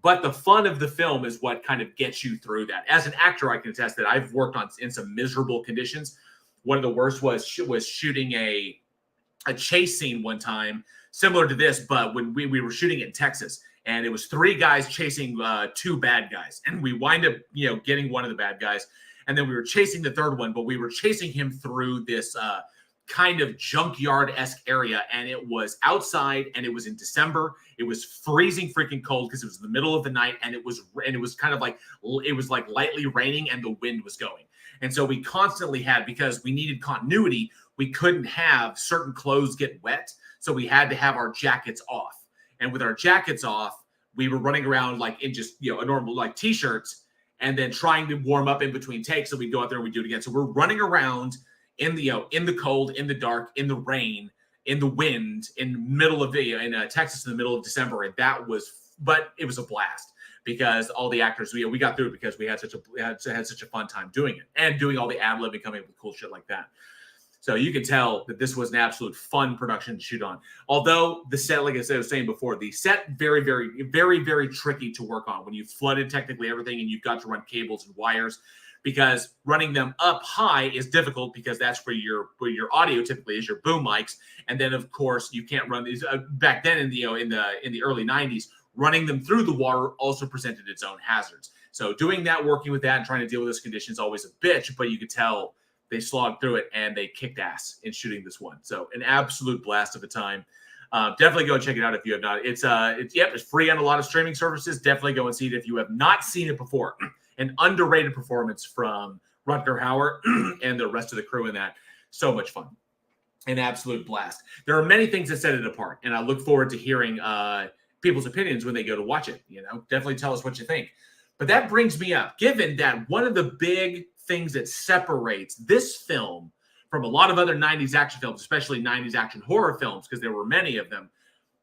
But the fun of the film is what kind of gets you through that. As an actor, I can attest that I've worked in some miserable conditions. One of the worst was shooting a chase scene one time, similar to this, but when we were shooting it in Texas, and it was 3 guys chasing 2 bad guys, and we wind up getting one of the bad guys, and then we were chasing the third one, but we were chasing him through this kind of junkyard-esque area, and it was outside, and it was in December. It was freezing freaking cold because it was in the middle of the night, and it was kind of like, it was like lightly raining, and the wind was going. And so we constantly had, because we needed continuity, we couldn't have certain clothes get wet, so we had to have our jackets off. And with our jackets off, we were running around like in just a normal like t-shirts, and then trying to warm up in between takes. So we'd go out there and we'd do it again. So we're running around in the in the cold, in the dark, in the rain, in the wind, in the middle of in Texas in the middle of December, and but it was a blast because all the actors, we got through it because we had such a fun time doing it and doing all the ad lib and coming up with cool shit like that. So you can tell that this was an absolute fun production to shoot on. Although the set, like I was saying before, the set very, very, very, very tricky to work on when you flooded technically everything and you've got to run cables and wires, because running them up high is difficult because that's where your audio typically is, your boom mics. And then of course you can't run these back then in the early 90s. Running them through the water also presented its own hazards. So doing that, working with that, and trying to deal with those conditions is always a bitch, but you could tell they slogged through it and they kicked ass in shooting this one. So an absolute blast of a time. Definitely go and check it out if you have not. It's free on a lot of streaming services. Definitely go and see it if you have not seen it before. An underrated performance from Rutger Hauer and the rest of the crew in that. So much fun. An absolute blast. There are many things that set it apart, and I look forward to hearing people's opinions when they go to watch it. Definitely tell us what you think. But that brings me up, given that one of the big things that separates this film from a lot of other 90s action films, especially 90s action horror films, because there were many of them,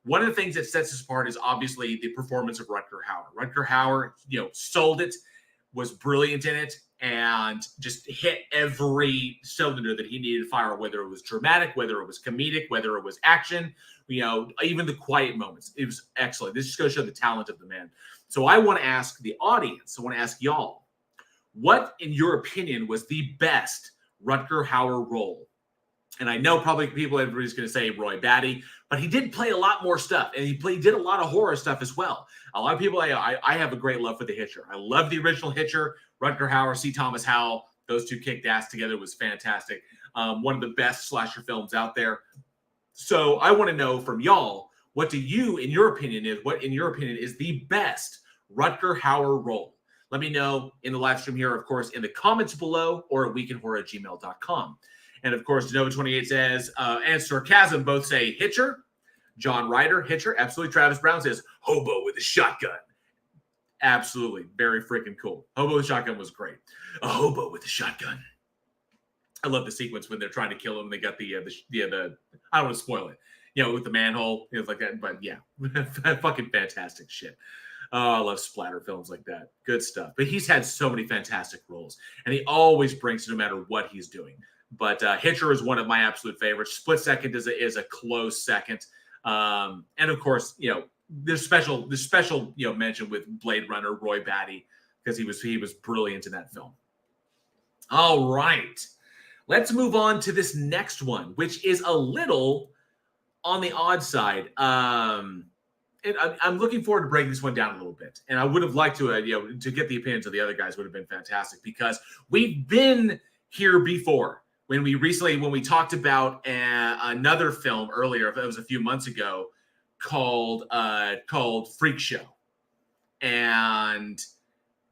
one of the things that sets us apart is obviously the performance of Rutger Hauer. Rutger Hauer, sold it, was brilliant in it, and just hit every cylinder that he needed to fire, whether it was dramatic, whether it was comedic, whether it was action, even the quiet moments. It was excellent. This just goes to show the talent of the man. So I want to ask the audience, I want to ask y'all, what, in your opinion, was the best Rutger Hauer role? And I know probably everybody's going to say Roy Batty, but he did play a lot more stuff, and he did a lot of horror stuff as well. A lot of people, I have a great love for the Hitcher. I love the original Hitcher. Rutger Hauer, C. Thomas Howell, those two kicked ass together, was fantastic. One of the best slasher films out there. So I want to know from y'all, what in your opinion is the best Rutger Hauer role? Let me know in the live stream here, of course, in the comments below, or at weekinhorror@gmail.com. And of course, Nova28 says, and Sarcasm both say Hitcher. John Ryder, Hitcher, absolutely. Travis Brown says, Hobo with a shotgun. Absolutely. Very freaking cool. Hobo with a shotgun was great. A hobo with a shotgun. I love the sequence when they're trying to kill him. They got the I don't want to spoil it, with the manhole, like that. But yeah, fucking fantastic shit. Oh, I love splatter films like that. Good stuff. But he's had so many fantastic roles, and he always brings it no matter what he's doing. But Hitcher is one of my absolute favorites. Split Second is a close second. And of course, there's special mention with Blade Runner, Roy Batty, because he was brilliant in that film. All right. Let's move on to this next one, which is a little on the odd side. I'm looking forward to breaking this one down a little bit, and I would have liked to, to get the opinions of the other guys would have been fantastic, because we've been here before when we talked about another film earlier. It was a few months ago called Freak Show, and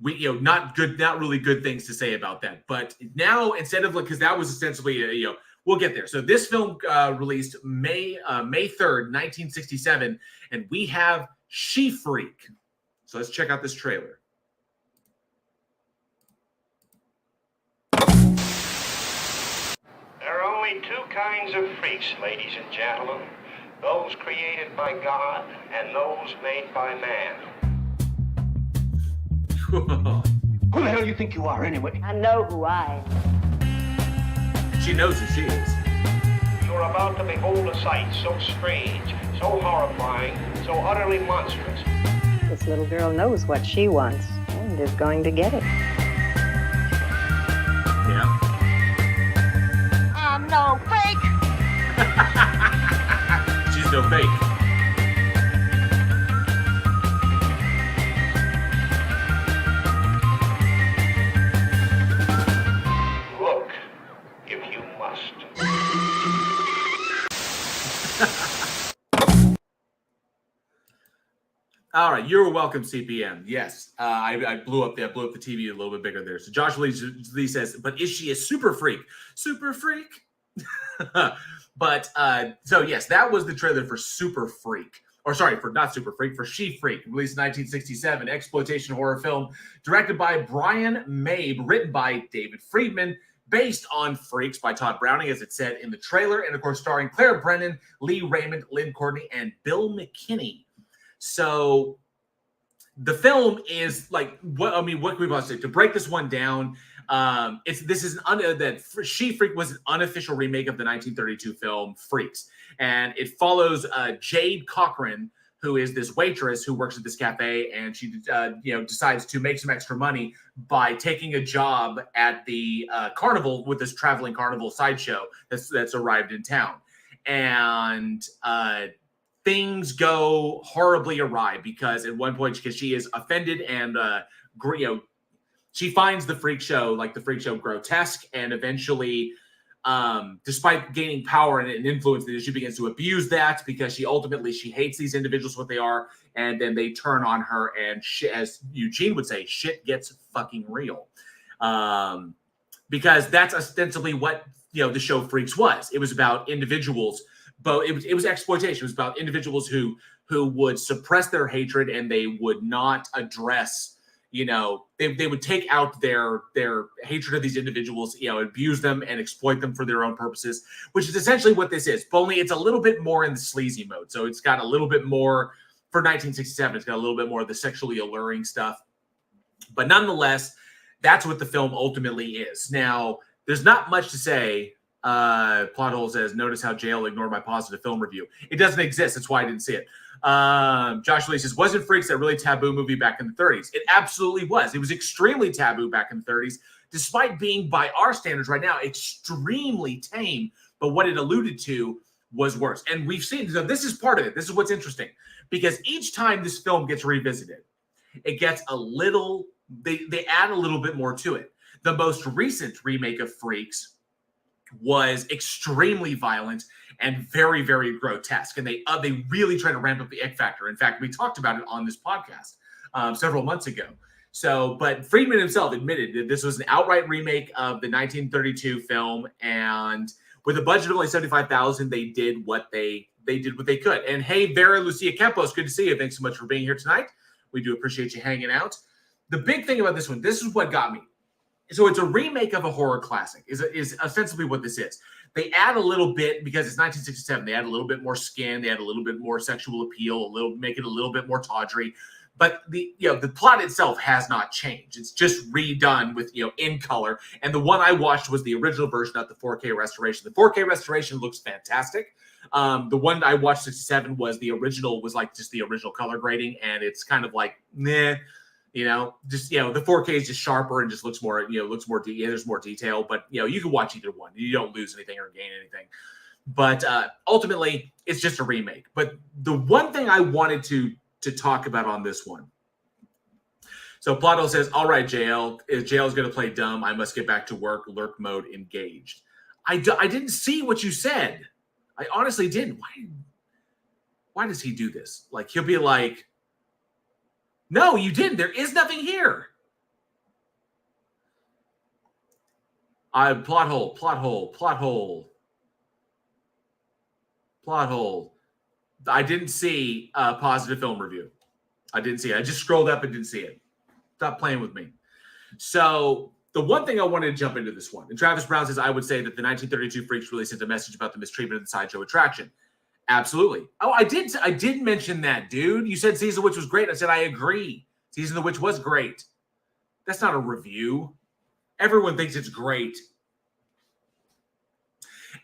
we not really good things to say about that. But now, instead of because that was essentially we'll get there. So this film released May 3rd, 1967, and we have She Freak. So let's check out this trailer. There are only two kinds of freaks, ladies and gentlemen. Those created by God and those made by man. Who the hell do you think you are, anyway? I know who I am. She knows who she is. You're about to behold a sight so strange, so horrifying, so utterly monstrous. This little girl knows what she wants and is going to get it. Yeah. I'm no fake. She's no fake. Look, if you must. All right, you're welcome, CPM. Yes, I blew up the TV a little bit bigger there. So Josh Lee says, but is she a super freak? Super freak? But so yes, that was the trailer for Super Freak. Or sorry, for not Super Freak, for She Freak, released in 1967, exploitation horror film directed by Brian Mabe, written by David Friedman, based on Freaks by Todd Browning, as it said in the trailer, and of course starring Claire Brennan, Lee Raymond, Lynn Courtney, and Bill McKinney. So the film is like what can we possibly say to break this one down? She Freak was an unofficial remake of the 1932 film Freaks, and it follows Jade Cochran, who is this waitress who works at this cafe, and she decides to make some extra money by taking a job at the carnival with this traveling carnival sideshow that's arrived in town, and things go horribly awry because at one point, because she is offended and she finds the freak show grotesque, and eventually, despite gaining power and influence, she begins to abuse that because she hates these individuals for what they are, and then they turn on her, and as Eugene would say, shit gets fucking real, because that's ostensibly what the show Freaks was. It was about individuals, but it was exploitation. It was about individuals who would suppress their hatred, and they would not address. They would take out their hatred of these individuals, abuse them and exploit them for their own purposes, which is essentially what this is. But only it's a little bit more in the sleazy mode. So it's got a little bit more, for 1967, it's got a little bit more of the sexually alluring stuff. But nonetheless, that's what the film ultimately is. Now, there's not much to say. Plothole says, notice how Jail ignored my positive film review. It doesn't exist. That's why I didn't see it. Josh Lee says, wasn't Freaks that really taboo movie back in the 30s? It absolutely was. It was extremely taboo back in the 30s, despite being, by our standards right now, extremely tame. But what it alluded to was worse. And we've seen, so this is part of it. This is what's interesting, because each time this film gets revisited, it gets a little, they add a little bit more to it. The most recent remake of Freaks was extremely violent and very, very grotesque, and they really try to ramp up the ick factor. In fact, we talked about it on this podcast several months ago. So, but Friedman himself admitted that this was an outright remake of the 1932 film, and with a budget of only $75,000, they did what they could. And hey, Vera Lucia Campos, good to see you. Thanks so much for being here tonight. We do appreciate you hanging out. The big thing about this one, this is what got me. So it's a remake of a horror classic, is ostensibly what this is. They add a little bit, because it's 1967, they add a little bit more skin, they add a little bit more sexual appeal, make it a little bit more tawdry. But the plot itself has not changed. It's just redone with in color. And the one I watched was the original version, not the 4K restoration. The 4K restoration looks fantastic. The one I watched 67 was the original, was like just the original color grading, and it's kind of like meh. The 4K is just sharper and just looks more, there's more detail, but you can watch either one. You don't lose anything or gain anything. But ultimately, it's just a remake. But the one thing I wanted to talk about on this one. So Plato says, all right, JL, if JL is going to play dumb, I must get back to work, lurk mode engaged. I didn't see what you said. I honestly didn't. Why does he do this? Like, he'll be like, no, you didn't. There is nothing here. Plot hole. I didn't see a positive film review. I didn't see it. I just scrolled up and didn't see it. Stop playing with me. So the one thing I wanted to jump into this one, and Travis Brown says, I would say that the 1932 Freaks really sent a message about the mistreatment of the sideshow attraction. Absolutely. Oh, I did mention that, dude. You said Season of the Witch was great. I said, I agree. Season of the Witch was great. That's not a review. Everyone thinks it's great.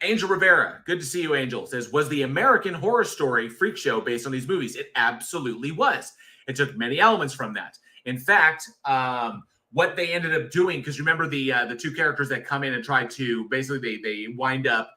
Angel Rivera, good to see you, Angel, says, was the American Horror Story Freak Show based on these movies? It absolutely was. It took many elements from that. In fact, what they ended up doing, because remember the two characters that come in and try to, basically they wind up,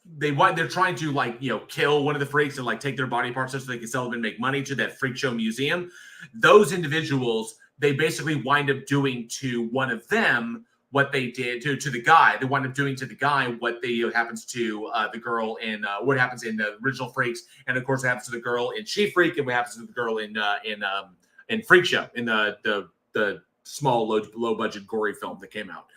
they're trying to kill one of the freaks and take their body parts so they can sell them and make money to that freak show museum. Those individuals, they basically wind up doing to one of them what they did to the guy. They wind up doing to the guy what happens to the girl in what happens in the original Freaks, and of course what happens to the girl in She Freak, and what happens to the girl in Freak Show, in the small low budget gory film that came out.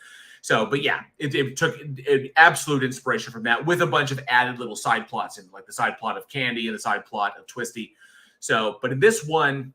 So, but yeah, it took an absolute inspiration from that, with a bunch of added little side plots, and like the side plot of Candy and the side plot of Twisty. So, but in this one,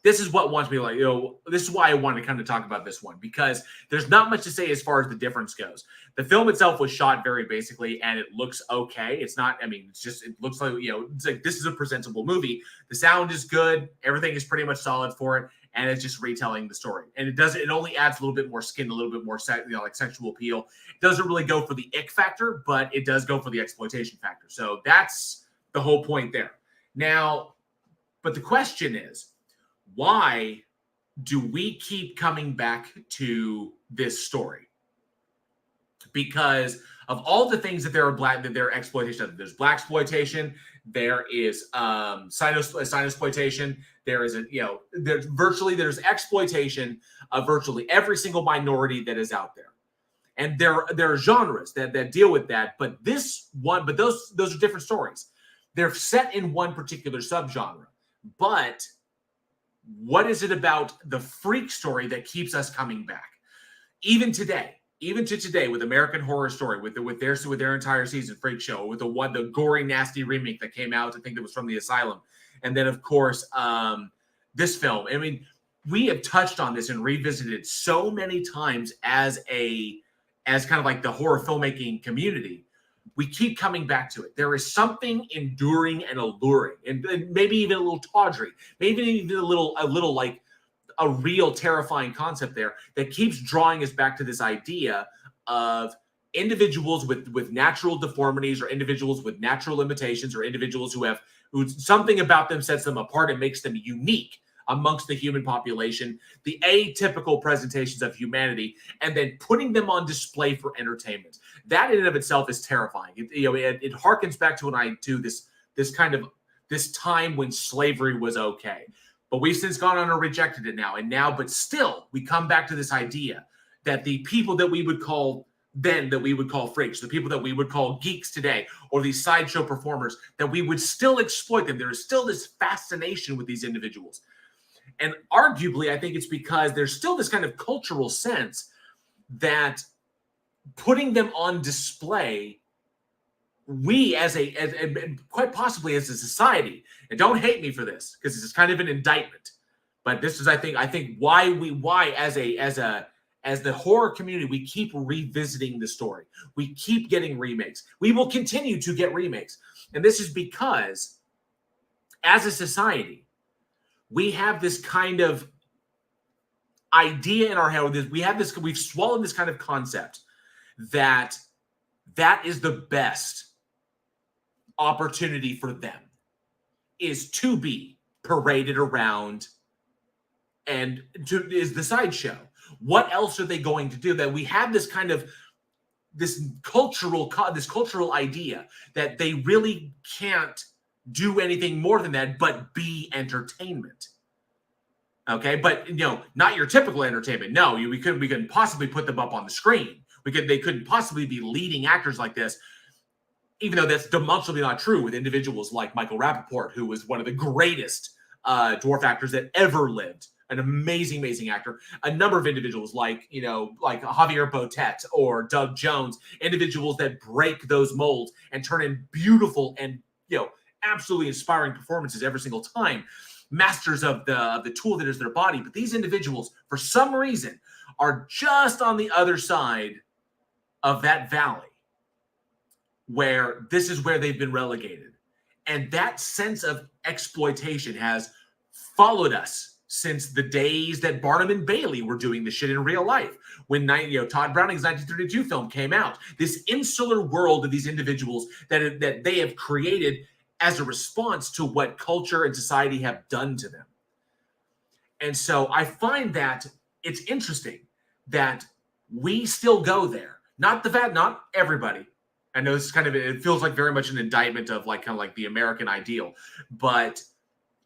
this is what wants me like, this is why I wanted to kind of talk about this one, because there's not much to say as far as the difference goes. The film itself was shot very basically, and it looks okay. It's not, I mean, it looks like, it's like, this is a presentable movie. The sound is good. Everything is pretty much solid for it. And it's just retelling the story. And it only adds a little bit more skin, a little bit more, like sexual appeal. It doesn't really go for the ick factor, but it does go for the exploitation factor. So that's the whole point there. Now, but the question is, why do we keep coming back to this story? Because of all the things that there are exploitation of. There's black exploitation, there is cynosploitation, there is there's exploitation of virtually every single minority that is out there. And there are genres that deal with that, but those are different stories. They're set in one particular subgenre. But what is it about the freak story that keeps us coming back? Even to today, with American Horror Story, with their entire season Freak Show, with the gory, nasty remake that came out, I think that was from the Asylum, and then of course this film. I mean, we have touched on this and revisited it so many times as kind of like the horror filmmaking community. We keep coming back to it. There is something enduring and alluring, and maybe even a little tawdry, maybe even a little like a real terrifying concept there that keeps drawing us back to this idea of individuals with natural deformities, or individuals with natural limitations, or individuals who something about them sets them apart and makes them unique amongst the human population, the atypical presentations of humanity, and then putting them on display for entertainment. That in and of itself is terrifying. It harkens back to this time when slavery was okay. But we've since gone on and rejected it now. But still, we come back to this idea that the people that we would call freaks, the people that we would call geeks today, or these sideshow performers, that we would still exploit them. There is still this fascination with these individuals. And arguably, I think it's because there's still this kind of cultural sense that putting them on display, we as quite possibly as a society, and don't hate me for this because this is kind of an indictment, but this is I think why as the horror community we keep revisiting the story. We keep getting remakes. We will continue to get remakes, and this is because as a society we have this kind of idea in our head. We've swallowed this kind of concept that is the best opportunity for them is to be paraded around and is the sideshow. What else are they going to do? That we have this kind of this cultural idea that they really can't do anything more than that but be entertainment. Okay, but not your typical entertainment. No, we couldn't possibly put them up on the screen. They couldn't possibly be leading actors like this, even though that's demonstrably not true with individuals like Michael Rappaport, who was one of the greatest dwarf actors that ever lived, an amazing actor. A number of individuals like Javier Botet or Doug Jones, individuals that break those molds and turn in beautiful and absolutely inspiring performances every single time. Masters of the tool that is their body. But these individuals, for some reason, are just on the other side of that valley where this is where they've been relegated. And that sense of exploitation has followed us since the days that Barnum and Bailey were doing this shit in real life. When Todd Browning's 1932 film came out, this insular world of these individuals that they have created as a response to what culture and society have done to them. And so I find that it's interesting that we still go there. Not everybody. I know this is it feels like very much an indictment of kind of like the American ideal, but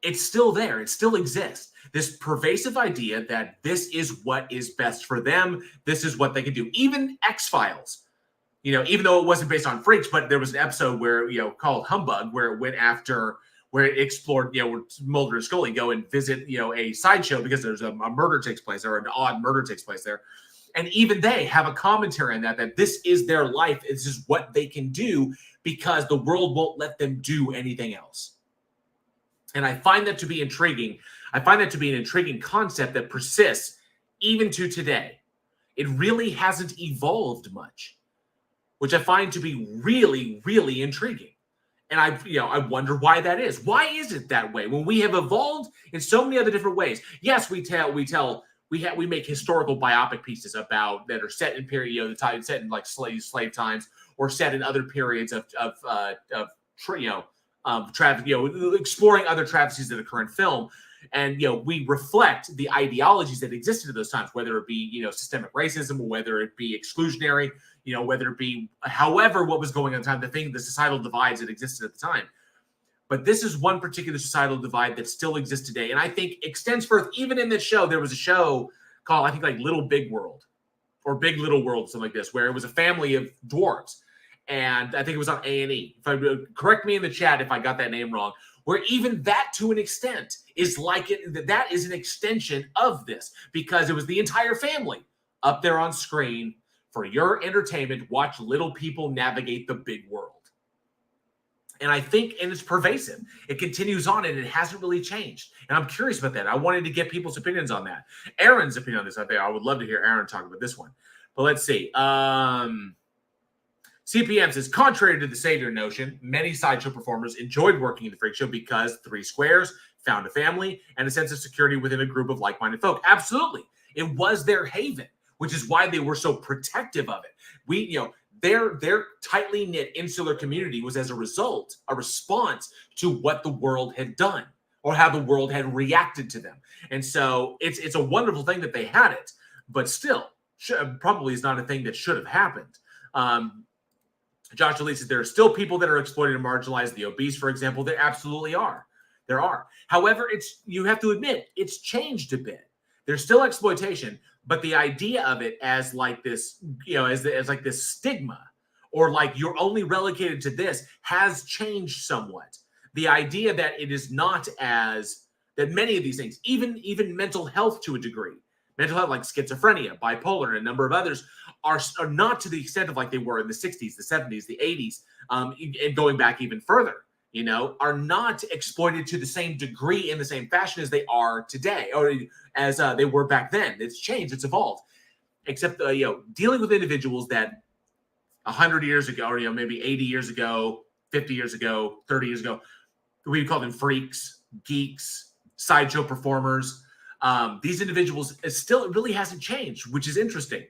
it's still there. It still exists. This pervasive idea that this is what is best for them. This is what they can do. Even X-Files, even though it wasn't based on freaks, but there was an episode where, called Humbug, where it explored, where Mulder and Scully go and visit, a sideshow because there's a murder takes place there, an odd murder takes place there. And even they have a commentary on that this is their life. This is what they can do because the world won't let them do anything else. And I find that to be intriguing. I find that to be an intriguing concept that persists even to today. It really hasn't evolved much, which I find to be really, really intriguing. And I wonder why that is. Why is it that way when we have evolved in so many other different ways? Yes, we make historical biopic pieces about that are set in period, the time set in like slave times, or set in other periods of exploring other travesties that occur in film. And we reflect the ideologies that existed at those times, whether it be systemic racism, or whether it be exclusionary, whether it be however what was going on at the time, the societal divides that existed at the time. But this is one particular societal divide that still exists today, and I think extends forth even in this show. There was a show called, I think, like Little Big World or Big Little World, something like this, where it was a family of dwarves, and I think it was on A&E. Correct me in the chat if I got that name wrong. Where even that, to an extent, is like it. That is an extension of this, because it was the entire family up there on screen for your entertainment. Watch little people navigate the big world. And I think, and it's pervasive. It continues on, and it hasn't really changed. And I'm curious about that. I wanted to get people's opinions on that. Aaron's opinion on this out there. I would love to hear Aaron talk about this one. But let's see. CPM says, contrary to the savior notion, many sideshow performers enjoyed working in the freak show because 3 squares, found a family, and a sense of security within a group of like-minded folk. Absolutely. It was their haven, which is why they were so protective of it. Their tightly knit insular community was, as a result, a response to what the world had done or how the world had reacted to them. And so it's a wonderful thing that they had it, but still probably is not a thing that should have happened. Josh Lee says there are still people that are exploited and marginalized, the obese, for example. There absolutely are. There are. However, you have to admit, it's changed a bit. There's still exploitation, but the idea of it as like this, as like this stigma, or like you're only relegated to this, has changed somewhat. The idea that it is not that many of these things, even mental health to a degree, mental health like schizophrenia, bipolar, and a number of others are not to the extent of like they were in the 60s, the 70s, the 80s, and going back even further, are not exploited to the same degree in the same fashion as they are today, or as they were back then. It's changed, it's evolved, except, dealing with individuals that 100 years ago, or maybe 80 years ago, 50 years ago, 30 years ago, we call them freaks, geeks, sideshow performers. These individuals, it really hasn't changed, which is interesting.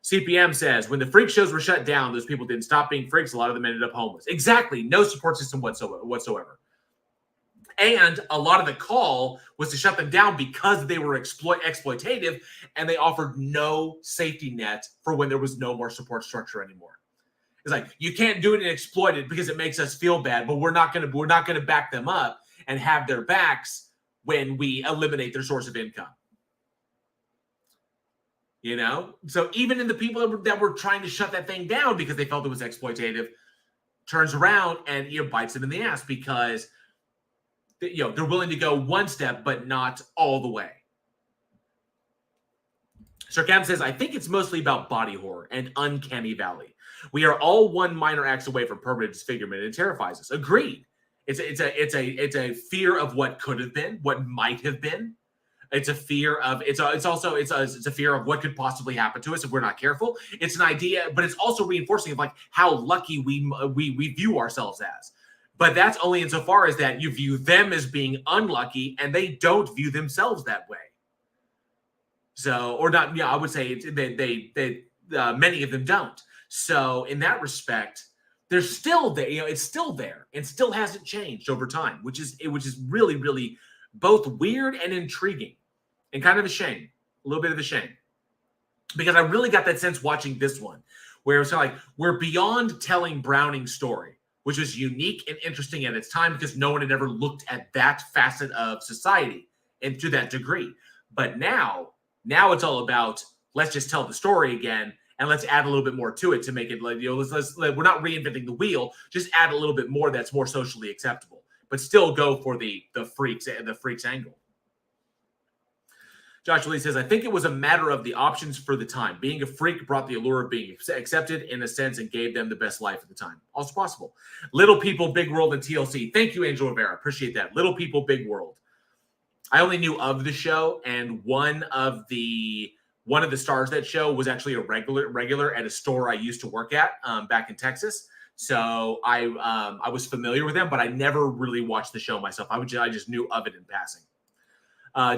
CPM says, when the freak shows were shut down, those people didn't stop being freaks. A lot of them ended up homeless. Exactly. No support system whatsoever. And a lot of the call was to shut them down because they were exploitative, and they offered no safety net for when there was no more support structure anymore. It's like, you can't do it and exploit it because it makes us feel bad, but we're not going to back them up and have their backs when we eliminate their source of income. So even in the people that were trying to shut that thing down because they felt it was exploitative, turns around and bites them in the ass because they're willing to go one step but not all the way. Sir Cam says, I think it's mostly about body horror and uncanny valley. We are all one minor acts away from permanent disfigurement, and it terrifies us. Agreed. It's a fear of what could have been, what might have been. It's a fear of it's a fear of what could possibly happen to us if we're not careful. It's an idea, but it's also reinforcing of like how lucky we view ourselves as. But that's only insofar as that you view them as being unlucky, and they don't view themselves that way. So, or not? Yeah, I would say many of them don't. So, in that respect, they're still there. It's still there, and still hasn't changed over time, which is really, really both weird and intriguing. And kind of a shame, a little bit of a shame, because I really got that sense watching this one, where it's like we're beyond telling Browning's story, which was unique and interesting at its time because no one had ever looked at that facet of society and to that degree. But now it's all about, let's just tell the story again and let's add a little bit more to it to make it like, we're not reinventing the wheel, just add a little bit more that's more socially acceptable, but still go for the freaks angle. Josh Lee says, I think it was a matter of the options for the time. Being a freak brought the allure of being accepted in a sense and gave them the best life at the time. Also possible. Little People, Big World, and TLC. Thank you, Angel Rivera. Appreciate that. Little People, Big World. I only knew of the show, and one of the stars of that show was actually a regular at a store I used to work at back in Texas. So I was familiar with them, but I never really watched the show myself. I just knew of it in passing.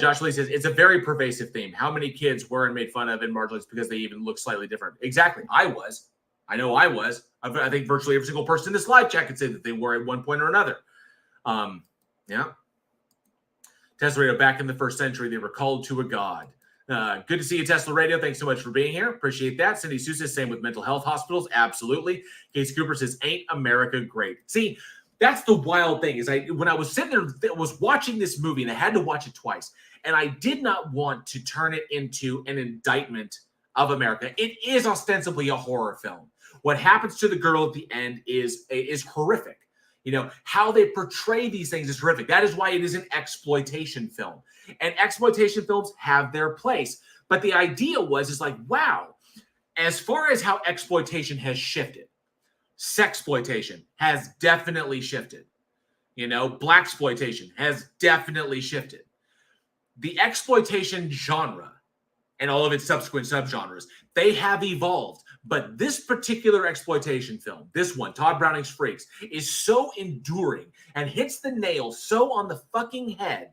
Josh Lee says, it's a very pervasive theme. How many kids were and made fun of and marginalized because they even look slightly different? Exactly. I was. I know I was. I think virtually every single person in this live chat could say that they were at one point or another. Yeah. Tesla Radio, back in the first century, they were called to a god. Good to see you, Tesla Radio. Thanks so much for being here. Appreciate that. Cindy Sue says, same with mental health hospitals. Absolutely. Case Cooper says, ain't America great? See, that's the wild thing is when I was sitting there, was watching this movie, and I had to watch it twice, and I did not want to turn it into an indictment of America. It is ostensibly a horror film. What happens to the girl at the end is horrific. You know, how they portray these things is horrific. That is why it is an exploitation film. And exploitation films have their place. But the idea is like, wow, as far as how exploitation has shifted, sexploitation has definitely shifted. You know, blaxploitation has definitely shifted. The exploitation genre and all of its subsequent subgenres, they have evolved. But this particular exploitation film, this one, Todd Browning's Freaks, is so enduring and hits the nail so on the fucking head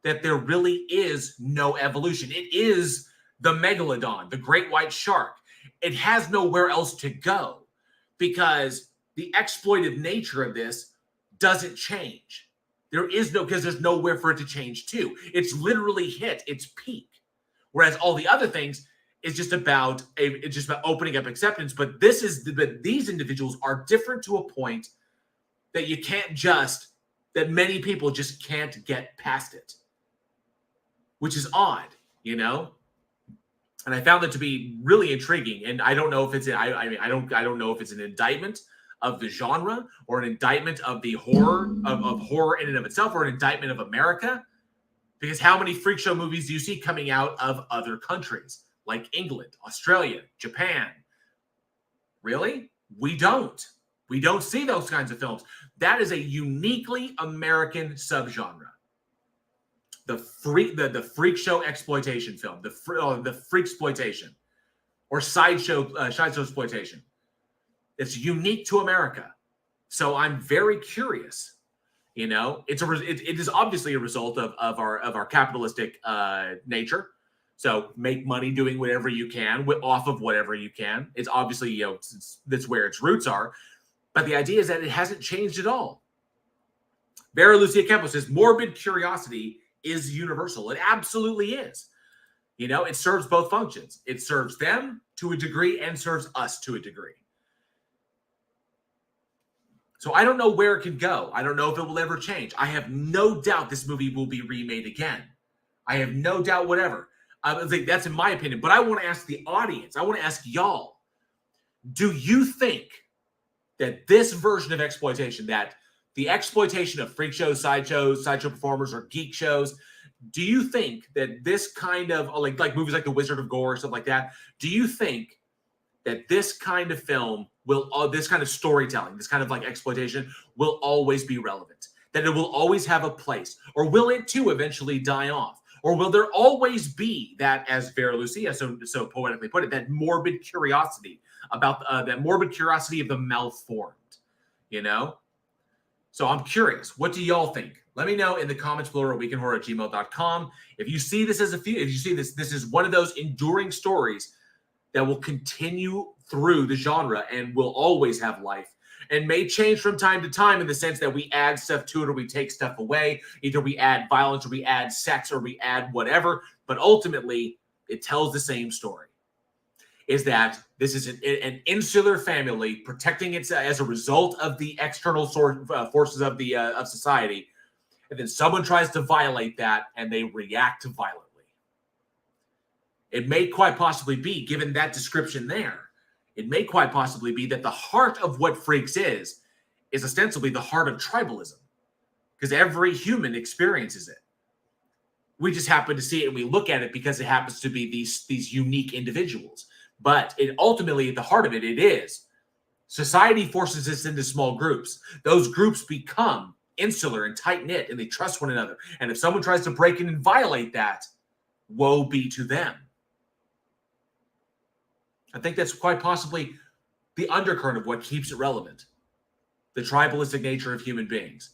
that there really is no evolution. It is the megalodon, the great white shark. It has nowhere else to go because the exploitive nature of this doesn't change. Because there's nowhere for it to change to. It's literally hit its peak. Whereas all the other things is just about opening up acceptance. But these individuals are different to a point that that many people just can't get past it, which is odd, you know. And I found that to be really intriguing. And I don't know if it's I don't know if it's an indictment of the genre or an indictment of the horror of horror in and of itself, or an indictment of America. Because how many freak show movies do you see coming out of other countries like England, Australia, Japan? Really? We don't. We don't see those kinds of films. That is a uniquely American subgenre. The freak show exploitation film, the freaksploitation, or sideshow exploitation. It's unique to America. So I'm very curious. You know, it is obviously a result of our capitalistic nature. So make money doing whatever you can off of whatever you can. It's obviously, you know, that's where its roots are. But the idea is that it hasn't changed at all. Vera Lucia Campos says morbid curiosity is universal. It absolutely is. You know, it serves both functions. It serves them to a degree and serves us to a degree. So I don't know where it can go. I don't know if it will ever change. I have no doubt this movie will be remade again. I have no doubt whatever. I think that's in my opinion. But I want to ask the audience. I want to ask y'all. Do you think that this version of exploitation, that the exploitation of freak shows, sideshow performers, or geek shows, do you think that this kind of, like movies like The Wizard of Gore or stuff like that, do you think that this kind of film this kind of storytelling, this kind of like exploitation will always be relevant, that it will always have a place, or will it too eventually die off? Or will there always be that, as Vera Lucia so poetically put it, that morbid curiosity about that morbid curiosity of the malformed, you know? So I'm curious, what do y'all think? Let me know in the comments below at weekinhorror@gmail.com. If you see this if you see this is one of those enduring stories that will continue through the genre and will always have life, and may change from time to time in the sense that we add stuff to it or we take stuff away. Either we add violence or we add sex or we add whatever, but ultimately it tells the same story. Is that this is an insular family protecting itself as a result of the external forces of society, and then someone tries to violate that and they react violently. It may quite possibly be, given that description there, it may quite possibly be that the heart of what Freaks is ostensibly the heart of tribalism, because every human experiences it. We just happen to see it and we look at it because it happens to be these unique individuals. But it ultimately, at the heart of it, it is society forces us into small groups. Those groups become insular and tight-knit, and they trust one another. And if someone tries to break in and violate that, woe be to them. I think that's quite possibly the undercurrent of what keeps it relevant. The tribalistic nature of human beings.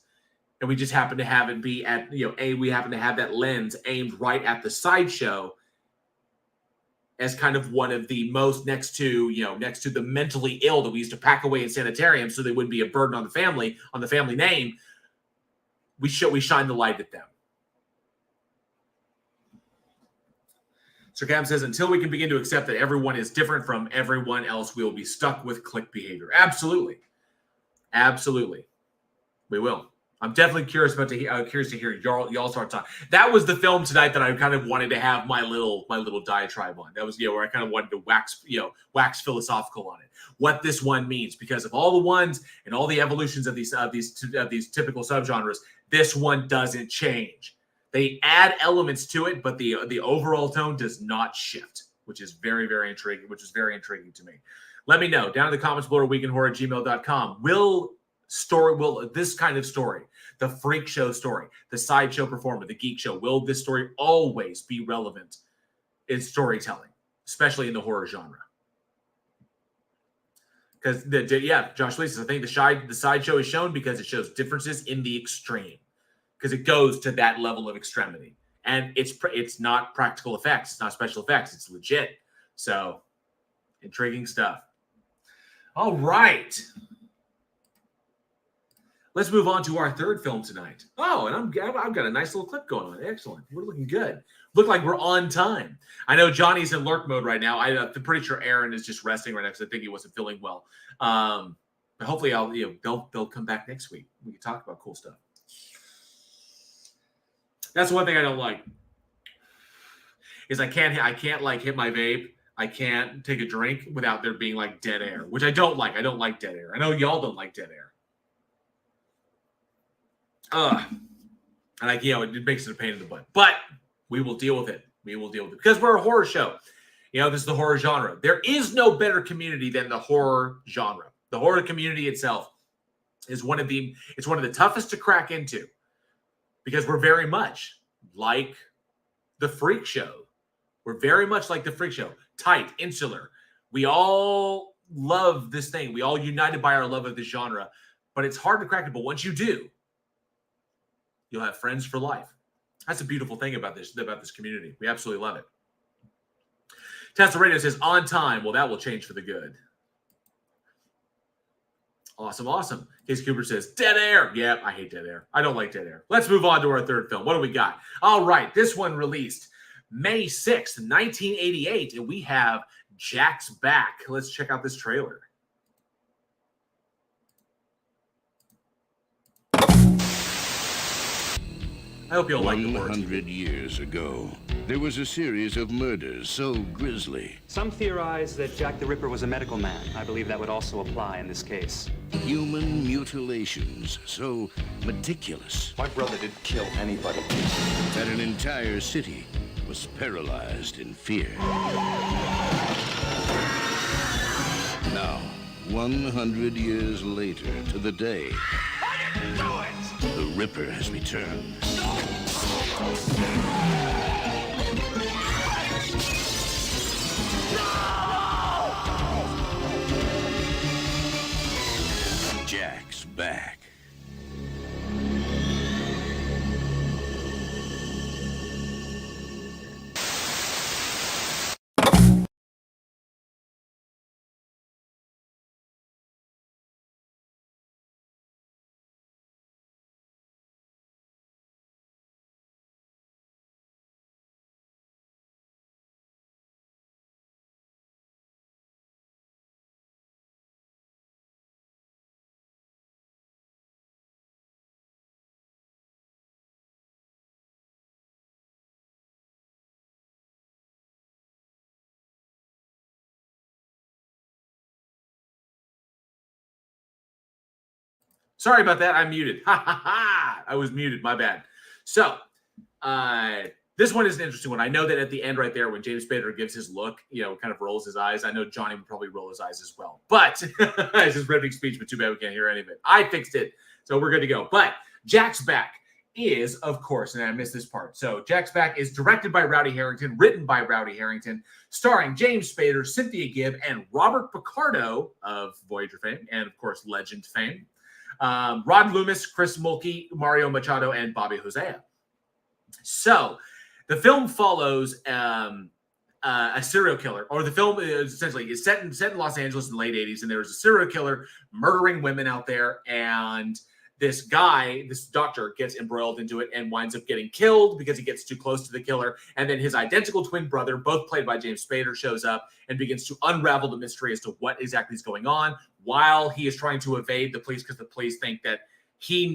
And we just happen to have it be at, we happen to have that lens aimed right at the sideshow as kind of one of the most next to the mentally ill that we used to pack away in sanitariums so they wouldn't be a burden on the family name. We shine the light at them. Sir Cam says, until we can begin to accept that everyone is different from everyone else, we will be stuck with clique behavior. Absolutely. Absolutely. We will. I'm definitely curious to hear y'all start talking. That was the film tonight that I kind of wanted to have my little diatribe on. That was where I kind of wanted to wax philosophical on it. What this one means, because of all the ones and all the evolutions of these typical subgenres, this one doesn't change. They add elements to it, but the overall tone does not shift, which is very, very intriguing. Which is very intriguing to me. Let me know down in the comments below, weekinhorror@gmail.com. Will this kind of story, the freak show story, the sideshow performer, the geek show, will this story always be relevant in storytelling, especially in the horror genre? Because Josh Lee says, I think the sideshow is shown because it shows differences in the extreme, because it goes to that level of extremity, and it's not practical effects, it's not special effects, it's legit. So intriguing stuff. All right. Let's move on to our third film tonight. Oh, and I've got a nice little clip going on. Excellent. We're looking good. Look like we're on time. I know Johnny's in lurk mode right now. I'm pretty sure Aaron is just resting right now because I think he wasn't feeling well. But hopefully, they'll come back next week. We can talk about cool stuff. That's one thing I don't like. Is I can't like hit my vape. I can't take a drink without there being like dead air, which I don't like. I don't like dead air. I know y'all don't like dead air. And it makes it a pain in the butt, but we will deal with it. We will deal with it because we're a horror show. This is the horror genre. There is no better community than the horror genre. The horror community itself is one of the toughest to crack into because we're very much like the freak show. We're very much like the freak show. Tight, insular. We all love this thing. We all united by our love of this genre, but it's hard to crack it. But once you do, you'll have friends for life. That's a beautiful thing about this community. We absolutely love it. Tesla Radio says, on time. Well, that will change for the good. Awesome. Case Cooper says, dead air. Yeah, I hate dead air. I don't like dead air. Let's move on to our third film. What do we got? All right, this one released May 6th, 1988, and we have Jack's Back. Let's check out this trailer. I hope you'll like the words. 100 years ago, there was a series of murders so grisly. Some theorize that Jack the Ripper was a medical man. I believe that would also apply in this case. Human mutilations so meticulous. My brother didn't kill anybody. That an entire city was paralyzed in fear. Now, 100 years later to the day, the Ripper has returned. Jack's back. Sorry about that. I'm muted. I was muted. My bad. So, this one is an interesting one. I know that at the end right there, when James Spader gives his look, kind of rolls his eyes. I know Johnny would probably roll his eyes as well. But it's his riveting speech, but too bad we can't hear any of it. I fixed it, so we're good to go. But Jack's Back is, of course, and I missed this part. So Jack's Back is directed by Rowdy Harrington, written by Rowdy Harrington, starring James Spader, Cynthia Gibb, and Robert Picardo of Voyager fame, and of course, Legend fame. Rod Loomis, Chris Mulkey, Mario Machado, and Bobby Hosea. So the film follows a serial killer, or the film is essentially set in Los Angeles in the late 80s, and there was a serial killer murdering women out there, and this doctor gets embroiled into it and winds up getting killed because he gets too close to the killer. And then his identical twin brother, both played by James Spader, shows up and begins to unravel the mystery as to what exactly is going on while he is trying to evade the police, because the police think that he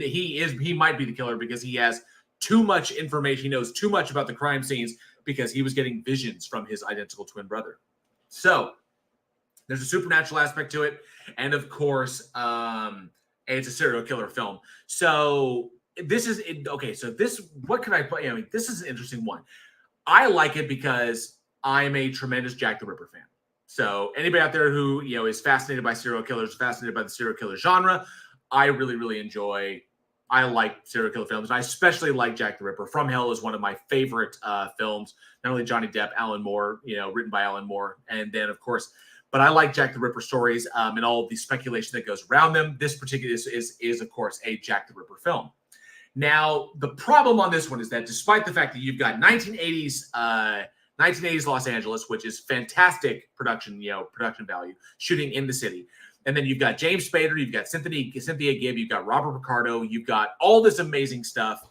might be the killer because he has too much information. He knows too much about the crime scenes because he was getting visions from his identical twin brother. So there's a supernatural aspect to it. And of course, it's a serial killer film. So this is okay. So what can I play? I mean, this is an interesting one. I like it because I'm a tremendous Jack the Ripper fan. So anybody out there who is fascinated by serial killers, fascinated by the serial killer genre, I really, really enjoy. I like serial killer films. I especially like Jack the Ripper. From Hell is one of my favorite films. Not only Johnny Depp, Alan Moore, written by Alan Moore, and then of course. But I like Jack the Ripper stories and all of the speculation that goes around them. This particular is of course, a Jack the Ripper film. Now, the problem on this one is that despite the fact that you've got 1980s Los Angeles, which is fantastic production value, shooting in the city. And then you've got James Spader, you've got Cynthia Gibb, you've got Robert Picardo, you've got all this amazing stuff.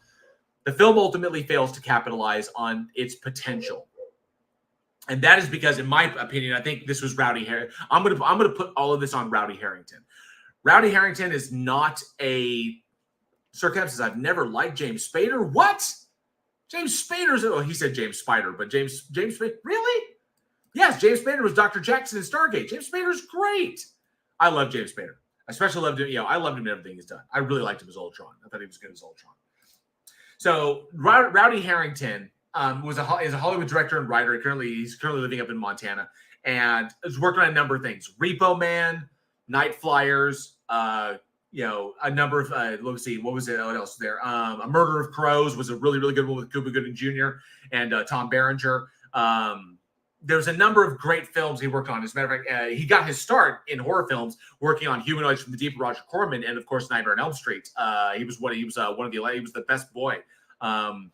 The film ultimately fails to capitalize on its potential. And that is because, in my opinion, I think this was Rowdy Harrington. I'm gonna put all of this on Rowdy Harrington. Rowdy Harrington is not a Sir says, I've never liked James Spader. What? James Spader's he said James Spider, but James Spader, really? Yes, James Spader was Dr. Jackson in Stargate. James Spader's great. I love James Spader. I especially loved him. I loved him in everything he's done. I really liked him as Ultron. I thought he was good as Ultron. So Rowdy Harrington is a Hollywood director and writer. He's currently living up in Montana and has worked on a number of things: Repo Man, Night Flyers, a number of let's see, what was it? What else was there? A Murder of Crows was a really, really good one with Cuba Gooding Jr. and Tom Berenger. There's a number of great films he worked on. As a matter of fact, he got his start in horror films working on Humanoids from the Deep, Roger Corman, and of course Nightmare on Elm Street. He was the best boy on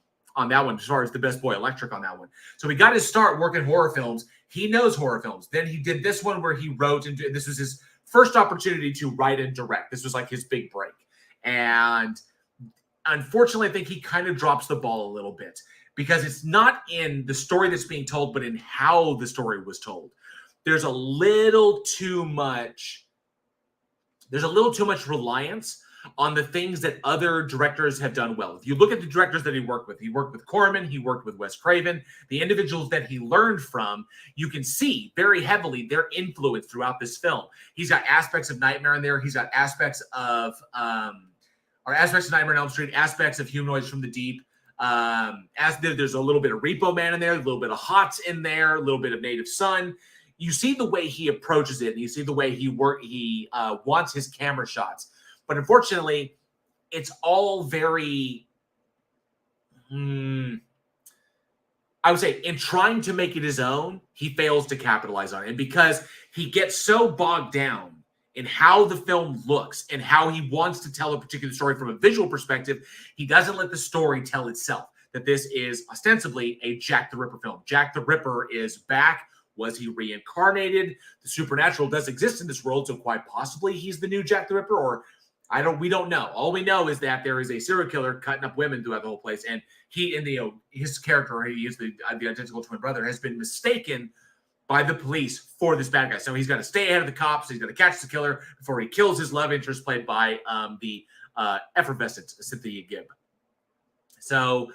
that one, as far as the best boy electric on that one. So he got his start working horror films. He knows horror films. Then he did this one where he wrote, and this was his first opportunity to write and direct. This was like his big break. And unfortunately, I think he kind of drops the ball a little bit because it's not in the story that's being told, but in how the story was told. There's a little too much reliance on the things that other directors have done well. If you look at the directors that he worked with Corman, he worked with Wes Craven, the individuals that he learned from, you can see very heavily their influence throughout this film. He's got aspects of Nightmare in there. He's got aspects of Nightmare on Elm Street, aspects of Humanoids from the Deep. There's a little bit of Repo Man in there, a little bit of Hots in there, a little bit of Native Son. You see the way he approaches it, and you see the way he wants his camera shots. But unfortunately, it's all very, I would say, in trying to make it his own, he fails to capitalize on it. And because he gets so bogged down in how the film looks and how he wants to tell a particular story from a visual perspective, he doesn't let the story tell itself. That this is ostensibly a Jack the Ripper film. Jack the Ripper is back. Was he reincarnated? The supernatural does exist in this world, so quite possibly he's the new Jack the Ripper, or we don't know. All we know is that there is a serial killer cutting up women throughout the whole place, and his character, he is the identical twin brother, has been mistaken by the police for this bad guy. So he's got to stay ahead of the cops. He's got to catch the killer before he kills his love interest, played by the effervescent Cynthia Gibb. So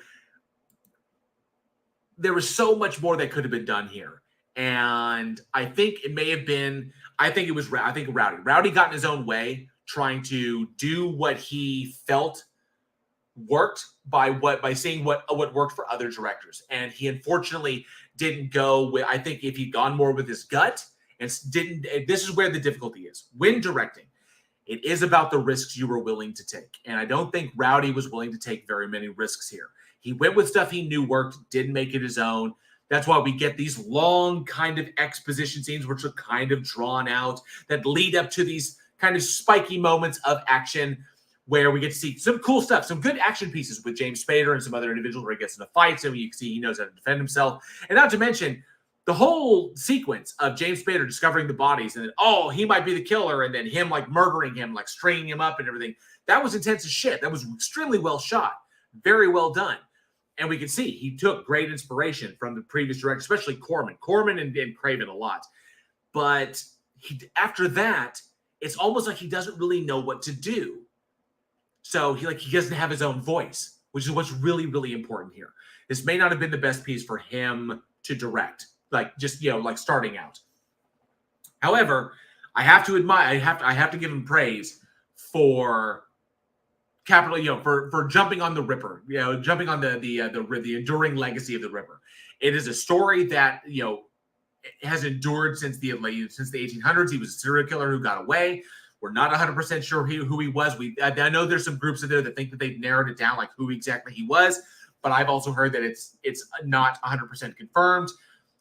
there was so much more that could have been done here. And I think it may have been, I think Rowdy. Rowdy got in his own way, trying to do what he felt worked by seeing what worked for other directors. And he unfortunately didn't go with, I think if he'd gone more with his gut and this is where the difficulty is. When directing, It is about the risks you were willing to take. And I don't think Rowdy was willing to take very many risks here. He went with stuff he knew worked, didn't make it his own. That's why we get these long kind of exposition scenes, which are kind of drawn out, that lead up to these kind of spiky moments of action where we get to see some cool stuff, some good action pieces with James Spader and some other individuals where he gets into fights and you can see he knows how to defend himself. And not to mention the whole sequence of James Spader discovering the bodies and then, oh, he might be the killer, and then him like murdering him, like stringing him up and everything. That was intense as shit. That was extremely well shot, very well done. And we can see he took great inspiration from the previous director, especially Corman and Craven a lot. But after that, it's almost like he doesn't really know what to do. So he doesn't have his own voice, which is what's really, really important here. This may not have been the best piece for him to direct, starting out. However, I have to admire, I have to give him praise for for jumping on the Ripper, jumping on the enduring legacy of the Ripper. It is a story that has endured since the 1800s. He was a serial killer who got away. We're not 100% sure who he was. I know there's some groups out there that think that they've narrowed it down, like who exactly he was, but I've also heard that it's not 100% confirmed.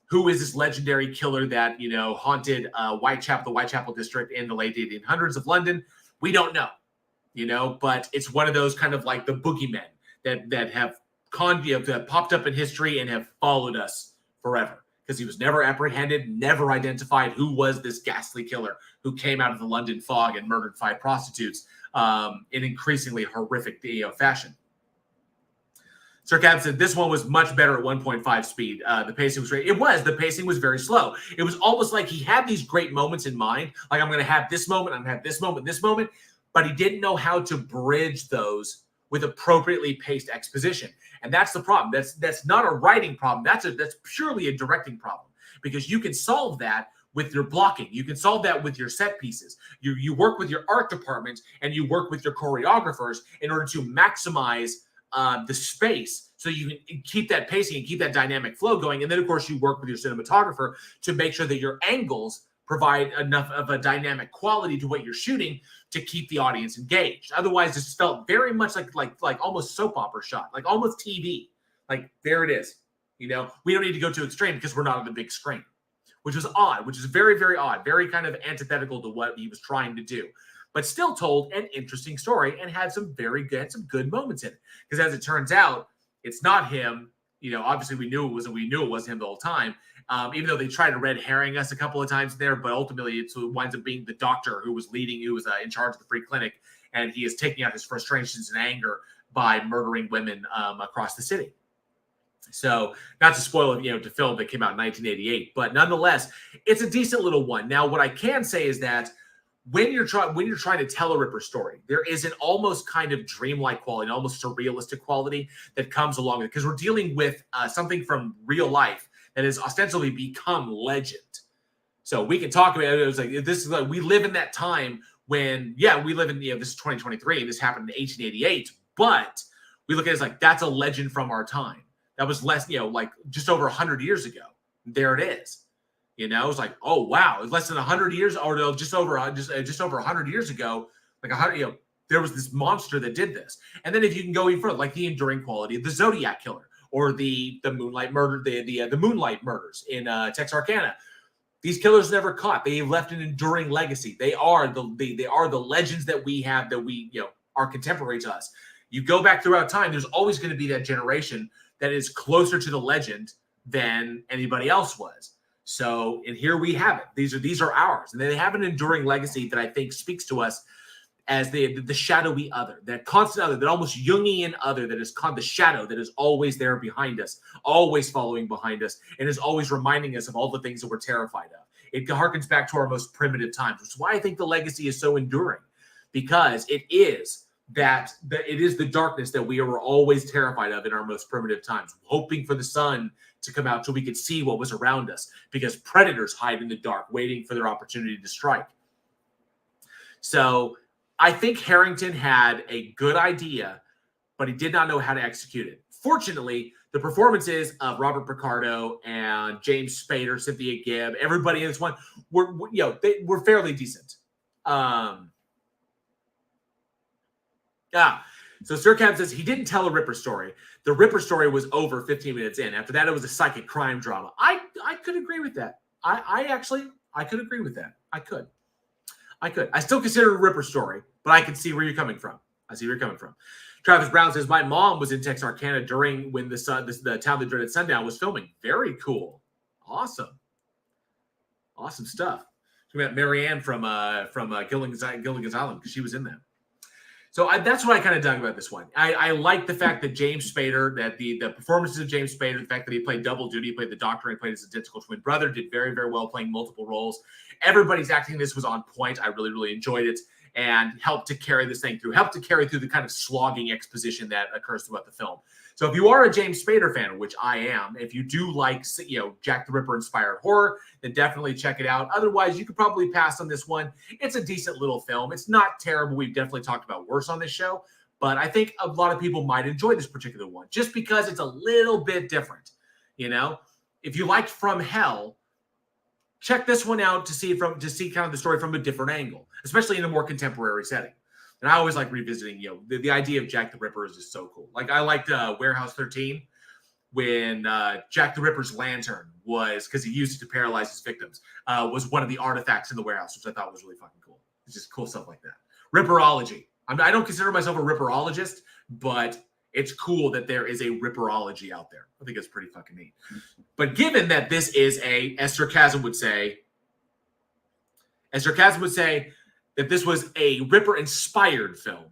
Who is this legendary killer that haunted the Whitechapel district in the late 1800s of London? We don't know. But it's one of those kind of like the boogeymen that have that popped up in history and have followed us forever, because he was never apprehended, never identified who was this ghastly killer who came out of the London fog and murdered 5 prostitutes in increasingly horrific fashion. Sir Cab said this one was much better at 1.5 speed. The pacing was great. The pacing was very slow. It was almost like he had these great moments in mind. Like, I'm going to have this moment, I'm going to have this moment, but he didn't know how to bridge those with appropriately paced exposition. And that's the problem. That's not a writing problem. That's purely a directing problem, because you can solve that with your blocking. You can solve that with your set pieces. You work with your art department and you work with your choreographers in order to maximize the space so you can keep that pacing and keep that dynamic flow going. And then, of course, you work with your cinematographer to make sure that your angles provide enough of a dynamic quality to what you're shooting to keep the audience engaged. Otherwise, this felt very much like almost soap opera shot, like almost TV. Like, there it is. We don't need to go too extreme because we're not on the big screen, which was odd, which is very, very odd, very kind of antithetical to what he was trying to do, but still told an interesting story and had some good moments in it. Because as it turns out, it's not him. Obviously we knew it wasn't him the whole time. Even though they tried to red herring us a couple of times there, but ultimately it winds up being the doctor who was in charge of the free clinic, and he is taking out his frustrations and anger by murdering women across the city. So, not to spoil it, to film that came out in 1988, but nonetheless, it's a decent little one. Now, what I can say is that when you're trying to tell a Ripper story, there is an almost kind of dreamlike quality, almost surrealistic quality that comes along with it, because we're dealing with something from real life that has ostensibly become legend. So we can talk about it. It was like, this is like, we live in that time when, we live in, this is 2023 and this happened in 1888, but we look at it as like, that's a legend from our time. That was less, like just over 100 years ago. There it is. It was like, oh wow, it was less than 100 years, or just over 100 years ago, like 100, there was this monster that did this. And then if you can go even further, like the enduring quality of the Zodiac Killer, or the Moonlight Murder, the Moonlight Murders in Texarkana. These killers never caught. They left an enduring legacy. They are the legends that we have, that we are contemporary to us. You go back throughout time, there's always going to be that generation that is closer to the legend than anybody else was. So, and here we have it. These are ours, and they have an enduring legacy that I think speaks to us as the shadowy other, that constant other, that almost Jungian other, that is the shadow that is always there behind us, always following behind us, and is always reminding us of all the things that we're terrified of. It harkens back to our most primitive times, which is why I think the legacy is so enduring, because it is the darkness that we were always terrified of in our most primitive times, hoping for the sun to come out so we could see what was around us, because predators hide in the dark, waiting for their opportunity to strike. So I think Harrington had a good idea, but he did not know how to execute it. Fortunately, the performances of Robert Picardo and James Spader, Cynthia Gibb, everybody in this one were fairly decent. So Sir Cab says he didn't tell a Ripper story. The Ripper story was over 15 minutes in. After that, it was a psychic crime drama. I could agree with that. I could agree with that. I could. I still consider it a Ripper story, but I can see where you're coming from. I see where you're coming from. Travis Brown says, my mom was in Texarkana during when the Town That Dreaded Sundown was filming. Very cool. Awesome stuff. We met Marianne from Gilligan's Island because she was in that. So that's what I kind of dug about this one. I like the fact that James Spader, that the performances of James Spader, the fact that he played double duty, he played the doctor, and he played his identical twin brother, did very, very well playing multiple roles. Everybody's acting in this was on point. I really, really enjoyed it and helped to carry this thing through, the kind of slogging exposition that occurs throughout the film. So if you are a James Spader fan, which I am, if you do like, Jack the Ripper inspired horror, then definitely check it out. Otherwise, you could probably pass on this one. It's a decent little film. It's not terrible. We've definitely talked about worse on this show, but I think a lot of people might enjoy this particular one just because it's a little bit different. If you liked From Hell, check this one out to see kind of the story from a different angle, especially in a more contemporary setting. And I always like revisiting, the idea of Jack the Ripper is just so cool. Like I liked Warehouse 13 when Jack the Ripper's lantern was, because he used it to paralyze his victims, was one of the artifacts in the warehouse, which I thought was really fucking cool. It's just cool stuff like that. Ripperology. I don't consider myself a Ripperologist, but it's cool that there is a Ripperology out there. I think it's pretty fucking neat. But given that this is as Sarcasm would say, that this was a Ripper-inspired film.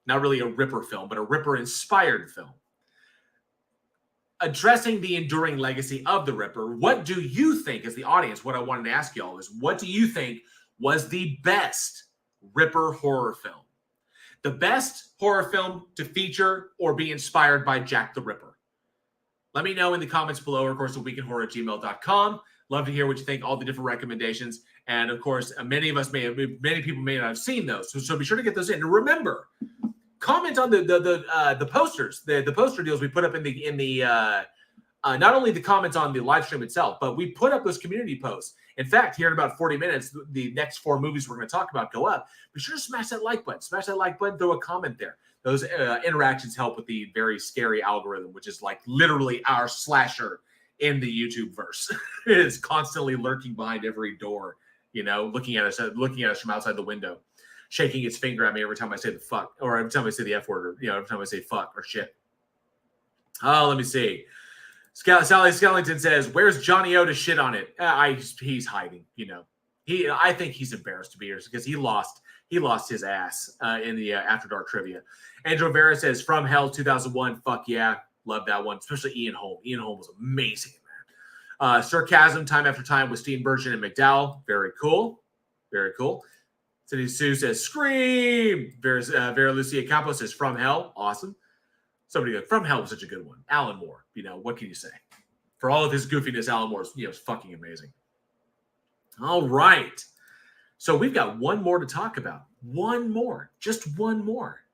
Not really a Ripper film, but a Ripper-inspired film. Addressing the enduring legacy of the Ripper, what do you think, as the audience, what I wanted to ask y'all is, what do you think was the best Ripper horror film? The best horror film to feature or be inspired by Jack the Ripper? Let me know in the comments below, or of course, at weekinhorror@gmail.com. Love to hear what you think, all the different recommendations. And of course, many people may not have seen those. So be sure to get those in. And remember, comment on the posters, the poster deals we put up in the not only the comments on the live stream itself, but we put up those community posts. In fact, here in about 40 minutes, the next 4 movies we're going to talk about go up. Be sure to smash that like button. Smash that like button, throw a comment there. Those interactions help with the very scary algorithm, which is like literally our slasher in the YouTube verse. It is constantly lurking behind every door, looking at us from outside the window, shaking its finger at me every time I say the fuck, or every time I say the F word, or every time I say fuck or shit. Oh, let me see. Sally Skellington says, "Where's Johnny O to shit on it?" He's hiding. I think he's embarrassed to be here because he lost his ass in the After Dark trivia. Andrew Vera says, "From Hell 2001, fuck yeah, love that one, especially Ian Holm. Ian Holm was amazing, man." Sarcasm, Time After Time with Steenburgen and McDowell, very cool, very cool. Cindy Sue says, "Scream." Vera Lucia Campos says, "From Hell," awesome. Somebody goes, "From Hell" was such a good one. Alan Moore, what can you say? For all of his goofiness, Alan Moore is fucking amazing. All right. So we've got one more to talk about. One more. Just one more.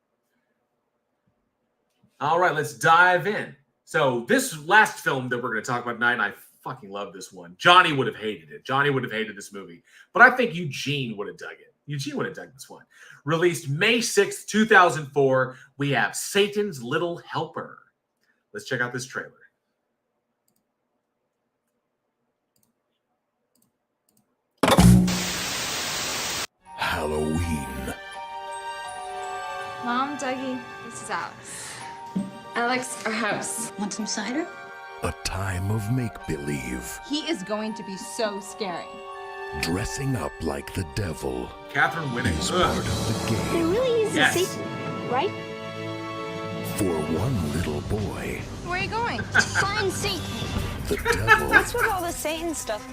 All right, let's dive in. So this last film that we're going to talk about tonight, and I fucking love this one. Johnny would have hated it. Johnny would have hated this movie. But I think Eugene would have dug it. Eugene would have dug this one. Released May 6th, 2004, we have Satan's Little Helper. Let's check out this trailer. Halloween. Mom, Dougie, this is Alex. Alex, our house. Want some cider? A time of make-believe. He is going to be so scary. Dressing up like the devil. Catherine Winning is part of the game. It really is a Satan, right? For one little boy, Where are you going? To find Satan. the devil What's with all the Satan stuff?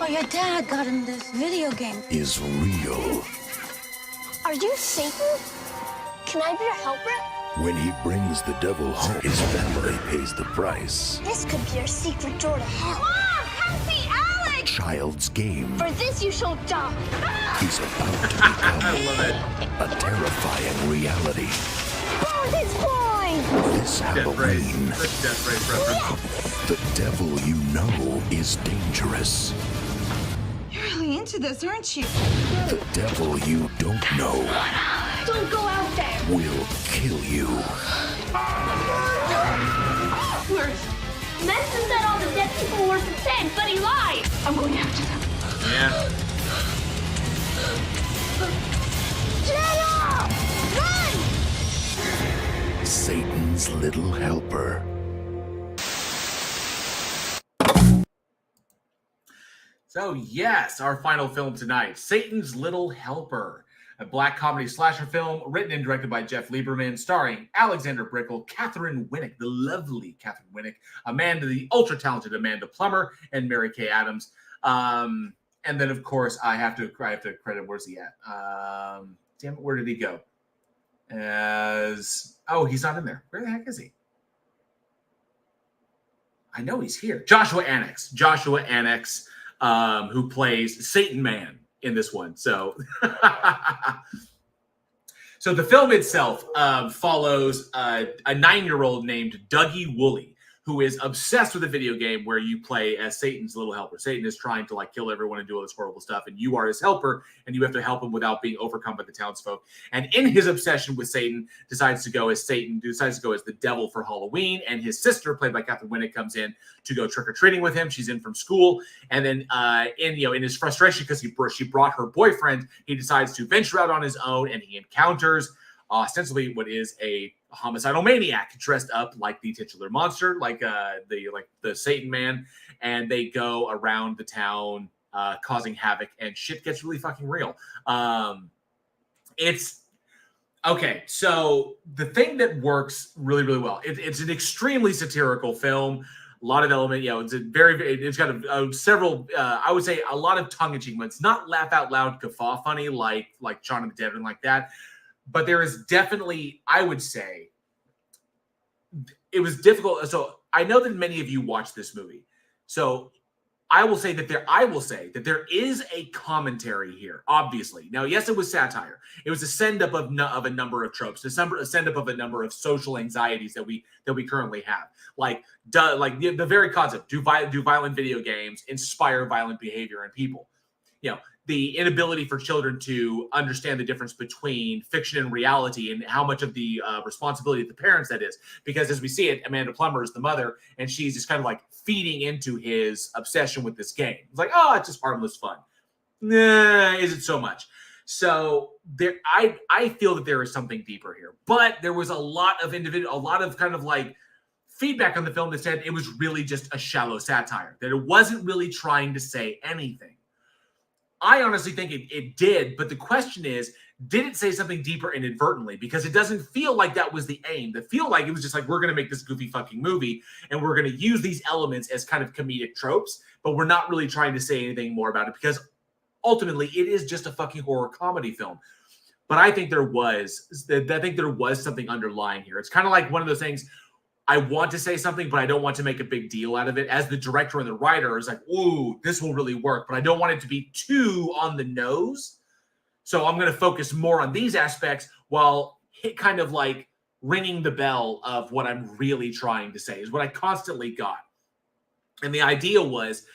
Oh, your dad got him this video game. is real. Are you Satan? Can I be your helper? When he brings the devil home, his family pays the price. This could be our secret door to hell. Mom, come see Alex! Child's game For this you shall die. is about to become a terrifying reality. Oh, it's fine! This Halloween, Death Race reference. the devil you know is dangerous. You're really into this, aren't you? The devil you don't know Don't go out there. will kill you. Manson said all the dead people were pretend, but he lied. I'm going after them. Yeah. Jenna! Run! Satan's little helper. So yes, our final film tonight, Satan's Little Helper, a black comedy slasher film written and directed by Jeff Lieberman, starring Alexander Brickell, Catherine Winnick, the lovely Catherine Winnick, the ultra-talented Amanda Plummer, and Mary Kay Adams. And then, of course, I have to credit, where's he at? Damn it, where did he go? He's not in there. Where the heck is he? I know he's here. Joshua Annex, who plays Satan Man in this one. So, so the film itself follows a 9-year-old named Dougie Woolley, who is obsessed with a video game where you play as Satan's little helper. Satan is trying to kill everyone and do all this horrible stuff, and you are his helper, and you have to help him without being overcome by the townsfolk. And in his obsession with Satan, decides to go as the devil for Halloween, and his sister, played by Catherine Winnick, comes in to go trick-or-treating with him. She's in from school, and then in his frustration because she brought her boyfriend, he decides to venture out on his own, and he encounters ostensibly what is a homicidal maniac dressed up like the titular monster, like the Satan Man, and they go around the town causing havoc, and shit gets really fucking real. It's okay. So the thing that works really, really well, it's an extremely satirical film. A lot of element, it's got several, I would say a lot of tongue-in-cheek moments, not laugh out loud, guffaw funny like Shaun of the Dead and like that. But there is definitely, I would say, it was difficult. So I know that many of you watched this movie. So I will say that there is a commentary here, obviously. Now, yes, it was satire. It was a send-up of a number of tropes, a send-up of a number of social anxieties that we currently have. Like the very concept, do violent video games inspire violent behavior in people? The inability for children to understand the difference between fiction and reality, and how much of the responsibility of the parents that is. Because as we see it, Amanda Plummer is the mother, and she's just kind of feeding into his obsession with this game. It's like, oh, it's just harmless fun. Nah, is it so much? So I feel that there is something deeper here. But there was a lot of feedback on the film that said it was really just a shallow satire, that it wasn't really trying to say anything. I honestly think it did, but the question is, did it say something deeper inadvertently? Because it doesn't feel like that was the aim. It feel like it was just we're going to make this goofy fucking movie, and we're going to use these elements as kind of comedic tropes, but we're not really trying to say anything more about it, because ultimately it is just a fucking horror comedy film. But I think there was something underlying here. It's kind of like one of those things, I want to say something, but I don't want to make a big deal out of it. As the director and the writer is like, ooh, this will really work, but I don't want it to be too on the nose. So I'm going to focus more on these aspects while kind of ringing the bell of what I'm really trying to say, is what I constantly got. And the idea was,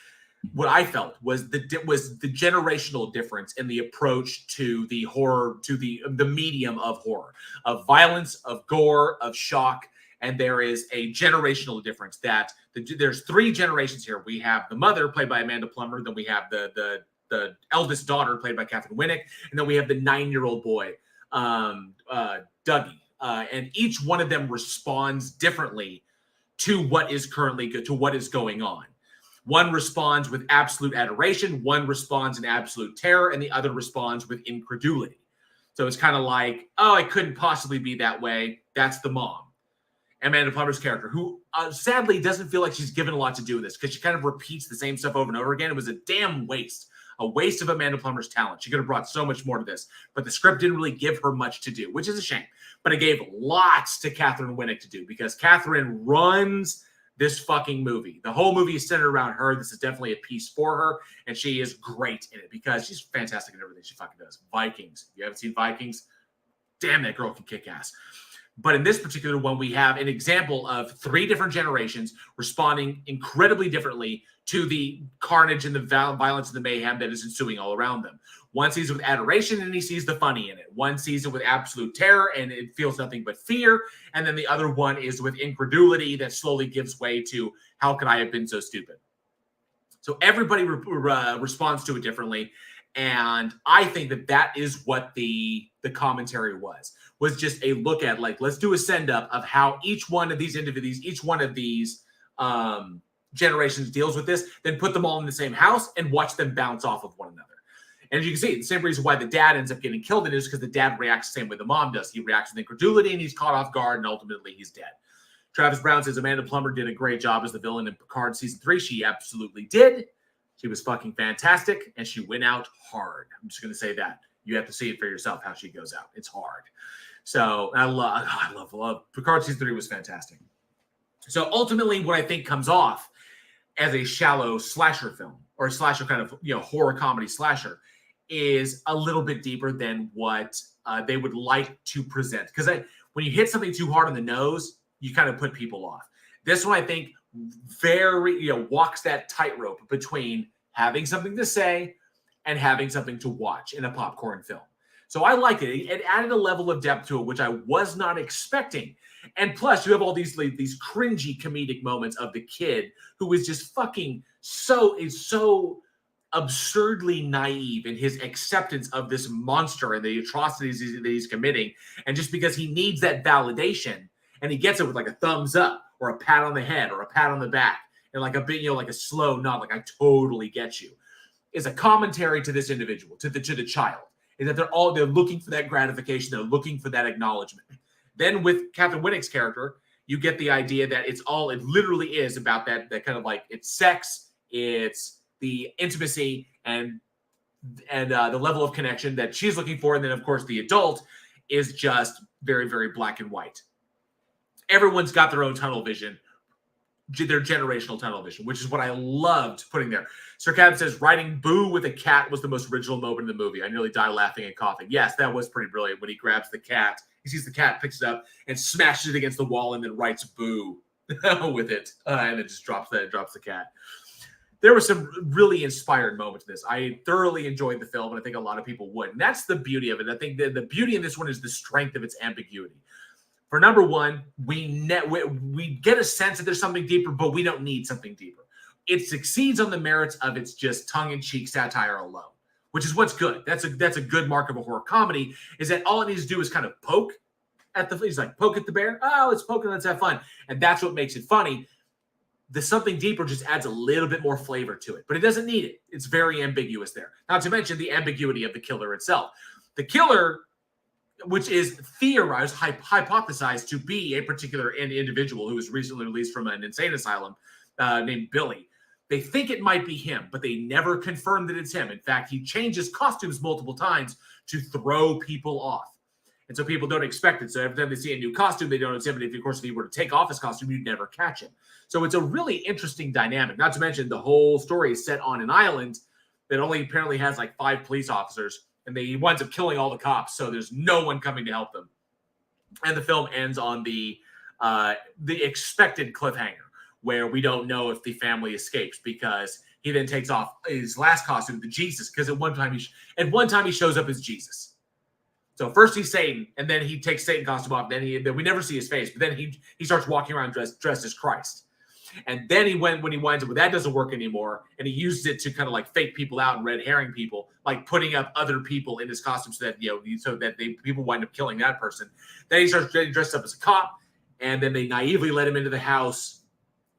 what I felt was the generational difference in the approach to the horror, to the medium of horror, of violence, of gore, of shock. And there is a generational difference that there's 3 generations here. We have the mother, played by Amanda Plummer. Then we have the eldest daughter, played by Catherine Winnick. And then we have the 9-year-old boy, Dougie. And each one of them responds differently to what is currently good, to what is going on. One responds with absolute adoration, one responds in absolute terror, and the other responds with incredulity. So it's kind of like, oh, it couldn't possibly be that way. That's the mom. Amanda Plummer's character, who sadly doesn't feel like she's given a lot to do with this, because she kind of repeats the same stuff over and over again. It was a damn waste. A waste of Amanda Plummer's talent. She could have brought so much more to this, but the script didn't really give her much to do, which is a shame. But it gave lots to Catherine Winnick to do, because Catherine runs this fucking movie. The whole movie is centered around her. This is definitely a piece for her, and she is great in it because she's fantastic in everything she fucking does. Vikings. If you haven't seen Vikings, damn, that girl can kick ass. But in this particular one, we have an example of 3 different generations responding incredibly differently to the carnage and the violence and the mayhem that is ensuing all around them. One sees it with adoration and he sees the funny in it. One sees it with absolute terror and it feels nothing but fear. And then the other one is with incredulity that slowly gives way to, how could I have been so stupid? So everybody responds to it differently. And I think that that is what the commentary was just a look at, like, let's do a send-up of how each one of these individuals, each one of these generations deals with this, then put them all in the same house and watch them bounce off of one another. And as you can see, the same reason why the dad ends up getting killed in it is because the dad reacts the same way the mom does. He reacts with incredulity and he's caught off guard and ultimately he's dead. Travis Brown says Amanda Plummer did a great job as the villain in Picard season 3. She absolutely did. She was fucking fantastic and she went out hard. I'm just going to say that. You have to see it for yourself how she goes out. It's hard. So I love Picard season 3 was fantastic. So ultimately what I think comes off as a shallow slasher film or a slasher kind of, horror comedy slasher is a little bit deeper than what they would like to present. Because when you hit something too hard on the nose, you kind of put people off. This one, I think, very, walks that tightrope between having something to say and having something to watch in a popcorn film. So I liked it. It added a level of depth to it, which I was not expecting. And plus, you have all these cringy comedic moments of the kid who is just fucking so absurdly naive in his acceptance of this monster and the atrocities that he's committing. And just because he needs that validation, and he gets it with like a thumbs up or a pat on the head or a pat on the back and like a bit, like a slow nod, like I totally get you, is a commentary to this individual, to the child, is that they're looking for that gratification. They're looking for that acknowledgement. Then with Catherine Winnick's character, you get the idea that it literally is about that kind of like, it's sex, it's the intimacy and the level of connection that she's looking for. And then of course the adult is just very, very black and white. Everyone's got their own tunnel vision, their generational tunnel vision, which is what I loved putting there. Sir Cab says, writing Boo with a cat was the most original moment in the movie. I nearly died laughing and coughing. Yes, that was pretty brilliant when he grabs the cat. He sees the cat, picks it up, and smashes it against the wall and then writes Boo with it. And it just drops the cat. There were some really inspired moments in this. I thoroughly enjoyed the film, and I think a lot of people would. And that's the beauty of it. I think the beauty in this one is the strength of its ambiguity. For number one, we get a sense that there's something deeper, but we don't need something deeper. It succeeds on the merits of its just tongue-in-cheek satire alone, which is what's good. That's a good mark of a horror comedy, is that all it needs to do is kind of poke at poke at the bear. Oh, let's poke and let's have fun. And that's what makes it funny. The something deeper just adds a little bit more flavor to it, but it doesn't need it. It's very ambiguous there. Not to mention the ambiguity of the killer itself. The killer, which is theorized, hypothesized to be a particular individual who was recently released from an insane asylum named Billy. They think it might be him, but they never confirm that it's him. In fact, he changes costumes multiple times to throw people off. And so people don't expect it. So every time they see a new costume, they don't know it's him. And if he were to take off his costume, you'd never catch him. So it's a really interesting dynamic. Not to mention the whole story is set on an island that only apparently has like 5 police officers. And he winds up killing all the cops, so there's no one coming to help them. And the film ends on the expected cliffhanger, where we don't know if the family escapes, because he then takes off his last costume, the Jesus, because at one time he shows up as Jesus. So first he's Satan, and then he takes Satan costume off. Then we never see his face, but then he starts walking around dressed as Christ. And then when he winds up with that doesn't work anymore, and he uses it to kind of like fake people out and red herring people, like putting up other people in his costume so that people wind up killing that person. Then he starts getting dressed up as a cop, and then they naively let him into the house,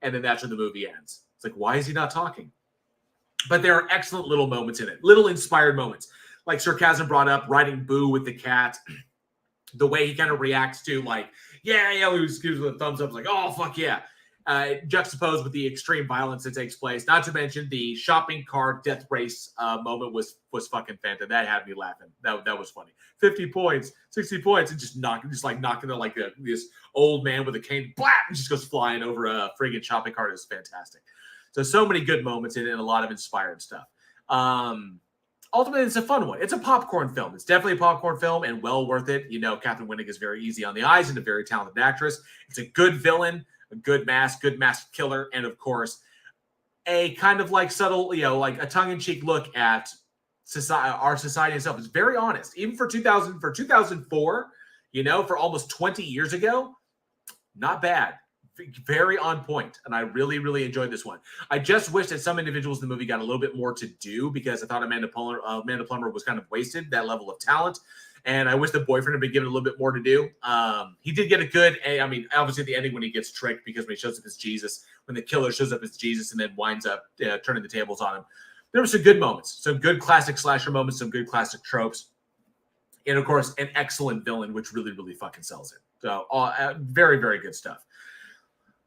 and then that's when the movie ends. It's like, why is he not talking? But there are excellent little moments in it, little inspired moments. Like Sarcasm brought up, writing Boo with the cat, the way he kind of reacts to like, yeah, he gives a thumbs up, like, oh, fuck yeah. Juxtaposed with the extreme violence that takes place. Not to mention the shopping cart death race moment was fucking fantastic. That had me laughing. That was funny. 50 points, 60 points, and just knocking this old man with a cane, blah, and just goes flying over a friggin' shopping cart. Is fantastic. So many good moments in it and a lot of inspired stuff. Ultimately, it's a fun one. It's a popcorn film. It's definitely a popcorn film and well worth it. Catherine Winnick is very easy on the eyes and a very talented actress. It's a good villain, a good masked killer, and of course, a kind of like subtle, like a tongue-in-cheek look at our society itself is very honest. Even for 2004, you know, for almost 20 years ago, not bad. Very on point, and I really, really enjoyed this one. I just wish that some individuals in the movie got a little bit more to do, because I thought Amanda Plummer was kind of wasted, that level of talent, and I wish the boyfriend had been given a little bit more to do. He did get a good, I mean, obviously at the ending when he gets tricked, because when he shows up as Jesus, when the killer shows up as Jesus and then winds up turning the tables on him, there were some good moments, some good classic slasher moments, some good classic tropes, and of course, an excellent villain, which really, really fucking sells it. So, very, very good stuff.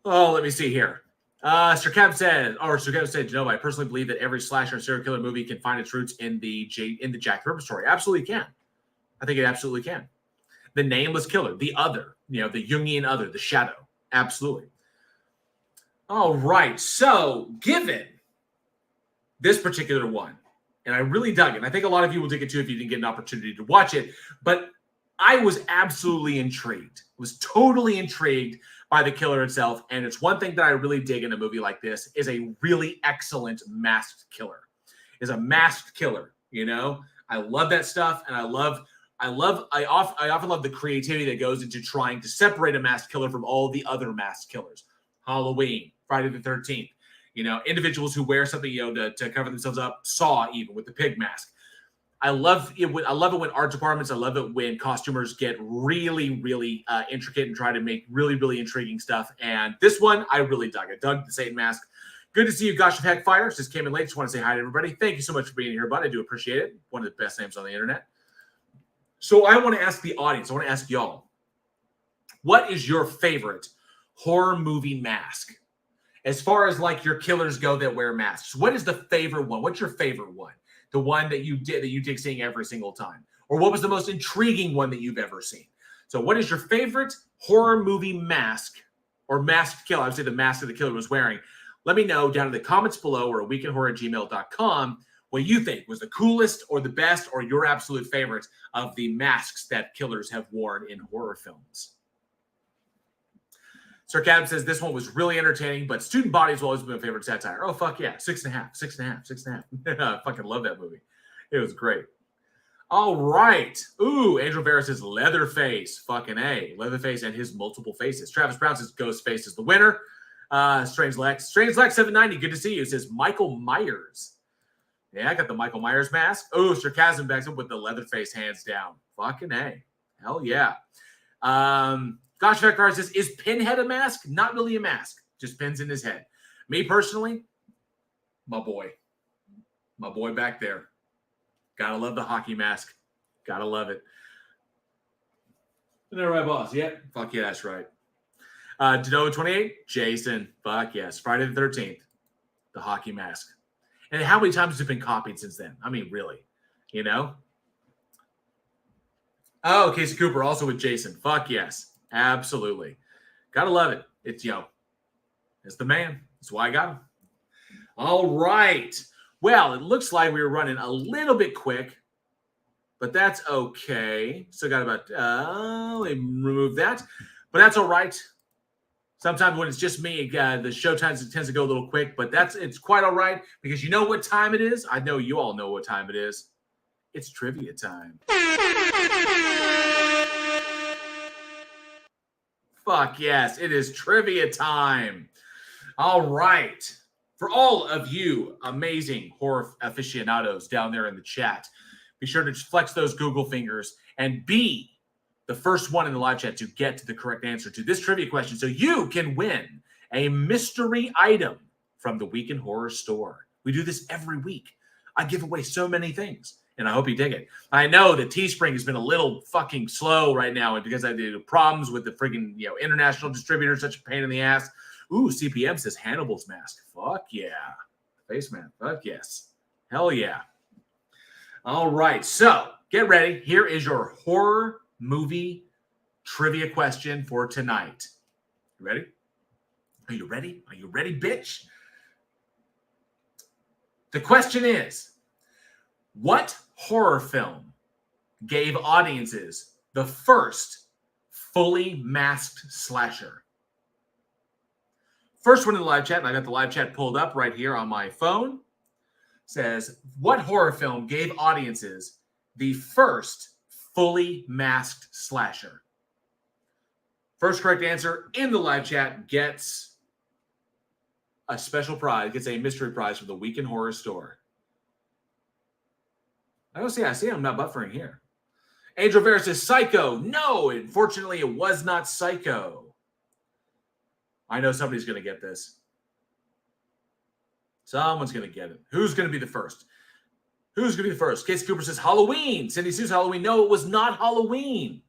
Oh, let me see here. Sir Kev said, I personally believe that every slasher and serial killer movie can find its roots in the Jack the Ripper story. Absolutely can. I think it absolutely can. The nameless killer, the other, you know, the Jungian other, the shadow. Absolutely. All right. So, given this particular one, and I really dug it, and I think a lot of you will dig it too if you didn't get an opportunity to watch it, but I was absolutely intrigued. Was totally intrigued by the killer itself. And it's one thing that I really dig in a movie like this is a really excellent masked killer. Is a masked killer, you know? I love that stuff, and I often love the creativity that goes into trying to separate a masked killer from all the other masked killers. Halloween, Friday the 13th, you know, individuals who wear something, you know, to cover themselves up. Saw, even with the pig mask. I love it when art departments, I love it when costumers get really, really intricate and try to make really, really intriguing stuff. And this one, I really dug. I dug the Satan mask. Good to see you, Gosh of Heck Fire. Just came in late. Just want to say hi to everybody. Thank you so much for being here, bud. I do appreciate it. One of the best names on the internet. So I want to ask the audience, I want to ask y'all, what is your favorite horror movie mask? As far as like your killers go that wear masks, what is the favorite one? What's your favorite one? The one that you dig seeing every single time? Or what was the most intriguing one that you've ever seen? So what is your favorite horror movie mask or masked killer? I would say the mask that the killer was wearing. Let me know down in the comments below or at weekinhorror@gmail.com what you think was the coolest or the best or your absolute favorite of the masks that killers have worn in horror films. Sir Cab says this one was really entertaining, but Student Bodies will always be my favorite satire. Oh, fuck yeah. 6.5. I fucking love that movie. It was great. All right. Ooh, Angel Vera says Leatherface. Fucking A. Leatherface and his multiple faces. Travis Brown says Ghostface is the winner. Strange Lex 790. Good to see you. Says Michael Myers. Yeah, I got the Michael Myers mask. Oh, Sarcasm backs up with the Leatherface hands down. Fucking A. Hell yeah. Gosh, Vector says, is Pinhead a mask? Not really a mask. Just pins in his head. Me personally, my boy. My boy back there. Gotta love the hockey mask. Gotta love it. Isn't that right, boss? Yeah. Fuck yeah, that's right. Deno 28, Jason. Fuck yes. Friday the 13th. The hockey mask. And how many times has it been copied since then? I mean, really. You know? Oh, Casey Cooper also with Jason. Fuck yes. Absolutely. Gotta love it. It's, it's the man. That's why I got him. All right. Well, it looks like we were running a little bit quick, but that's okay. Still got about, let me remove that, but that's all right. Sometimes when it's just me, the show tends to go a little quick, but it's quite all right because you know what time it is? I know you all know what time it is. It's trivia time. Fuck yes, it is trivia time. All right. For all of you amazing horror aficionados down there in the chat, be sure to flex those Google fingers and be the first one in the live chat to get to the correct answer to this trivia question so you can win a mystery item from the Week in Horror store. We do this every week. I give away so many things. And I hope you dig it. I know that Teespring has been a little fucking slow right now, and because I did problems with the friggin' international distributor, such a pain in the ass. Ooh, CPM says Hannibal's mask. Fuck yeah. Face man. Fuck yes. Hell yeah. All right. So get ready. Here is your horror movie trivia question for tonight. You ready? Are you ready? Are you ready, bitch? The question is, what horror film gave audiences the first fully masked slasher? First one in the live chat, and I got the live chat pulled up right here on my phone. says, what horror film gave audiences the first fully masked slasher? First correct answer in the live chat gets a special prize, gets a mystery prize from the Week in Horror store. I don't see. I see I'm not buffering here. Angel Vera says Psycho. No, unfortunately, it was not Psycho. I know somebody's going to get this. Someone's going to get it. Who's going to be the first? Who's going to be the first? Casey Cooper says Halloween. Cindy Sue's Halloween. No, it was not Halloween.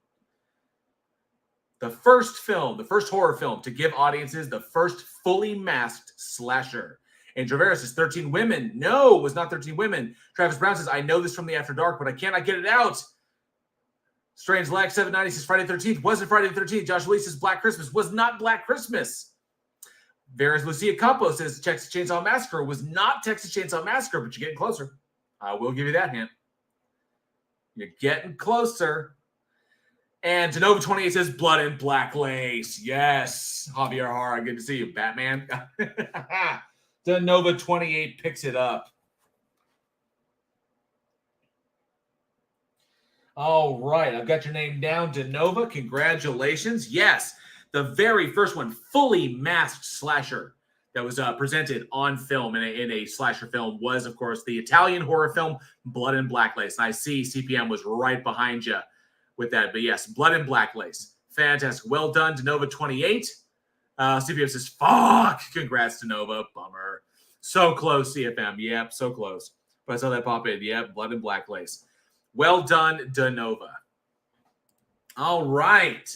The first film, the first horror film to give audiences the first fully masked slasher. Angel Vera says 13 Women. No, it was not 13 Women. Travis Brown says, I know this from the After Dark, but I cannot get it out. Strange Lag 790 says Friday the 13th. Wasn't Friday the 13th. Josh Lee says Black Christmas. Was not Black Christmas. Vera's Lucia Campos says Texas Chainsaw Massacre. Was not Texas Chainsaw Massacre, but you're getting closer. I will give you that hint. You're getting closer. And Genova28 says Blood and Black Lace. Yes. Javier Hara, good to see you, Batman. Genova28 picks it up. All right. I've got your name down, Genova. Congratulations. Yes. The very first one, fully masked slasher that was presented on film in a slasher film was, of course, the Italian horror film Blood and Black Lace. And I see CPM was right behind you with that. But yes, Blood and Black Lace. Fantastic. Well done, Denova28. CPM says, fuck. Congrats, Denova. Bummer. So close, CFM. Yep, so close. But I saw that pop in. Yep, Blood and Black Lace. Well done, Denova. All right.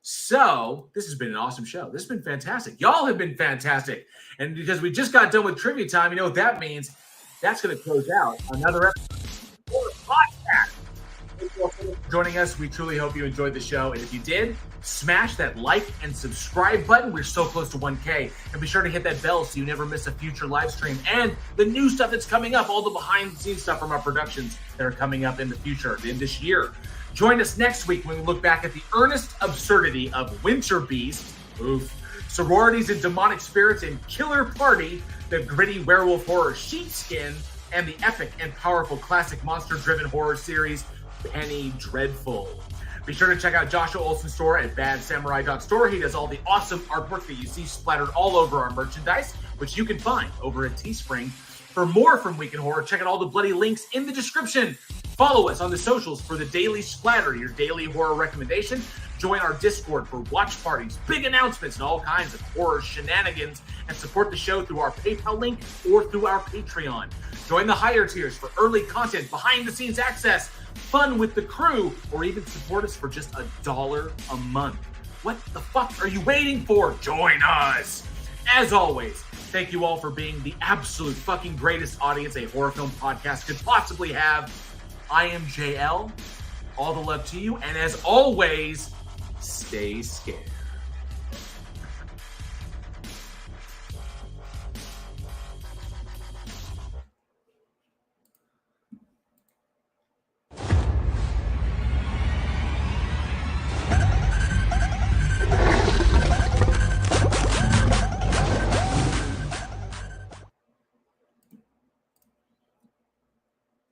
So this has been an awesome show. This has been fantastic. Y'all have been fantastic. And because we just got done with trivia time, you know what that means? That's going to close out another episode of the podcast. Thank you all so much for joining us. We truly hope you enjoyed the show. And if you did, smash that like and subscribe button. We're so close to 1K. And be sure to hit that bell so you never miss a future live stream. And the new stuff that's coming up, all the behind-the-scenes stuff from our productions that are coming up in the future, in this year. Join us next week when we look back at the earnest absurdity of Winter Beast, sororities and demonic spirits and Killer Party, the gritty werewolf horror Sheepskin, and the epic and powerful classic monster-driven horror series Penny Dreadful. Be sure to check out Joshua Olsen's store at badsamurai.store. He does all the awesome artwork that you see splattered all over our merchandise, which you can find over at Teespring. For more from Week in Horror, check out all the bloody links in the description. Follow us on the socials for the daily splatter, your daily horror recommendation. Join our Discord for watch parties, big announcements, and all kinds of horror shenanigans. And support the show through our PayPal link or through our Patreon. Join the higher tiers for early content, behind-the-scenes access, fun with the crew, or even support us for just $1 a month. What the fuck are you waiting for? Join us! As always, thank you all for being the absolute fucking greatest audience a horror film podcast could possibly have. I am JL. All the love to you. And as always, stay scared.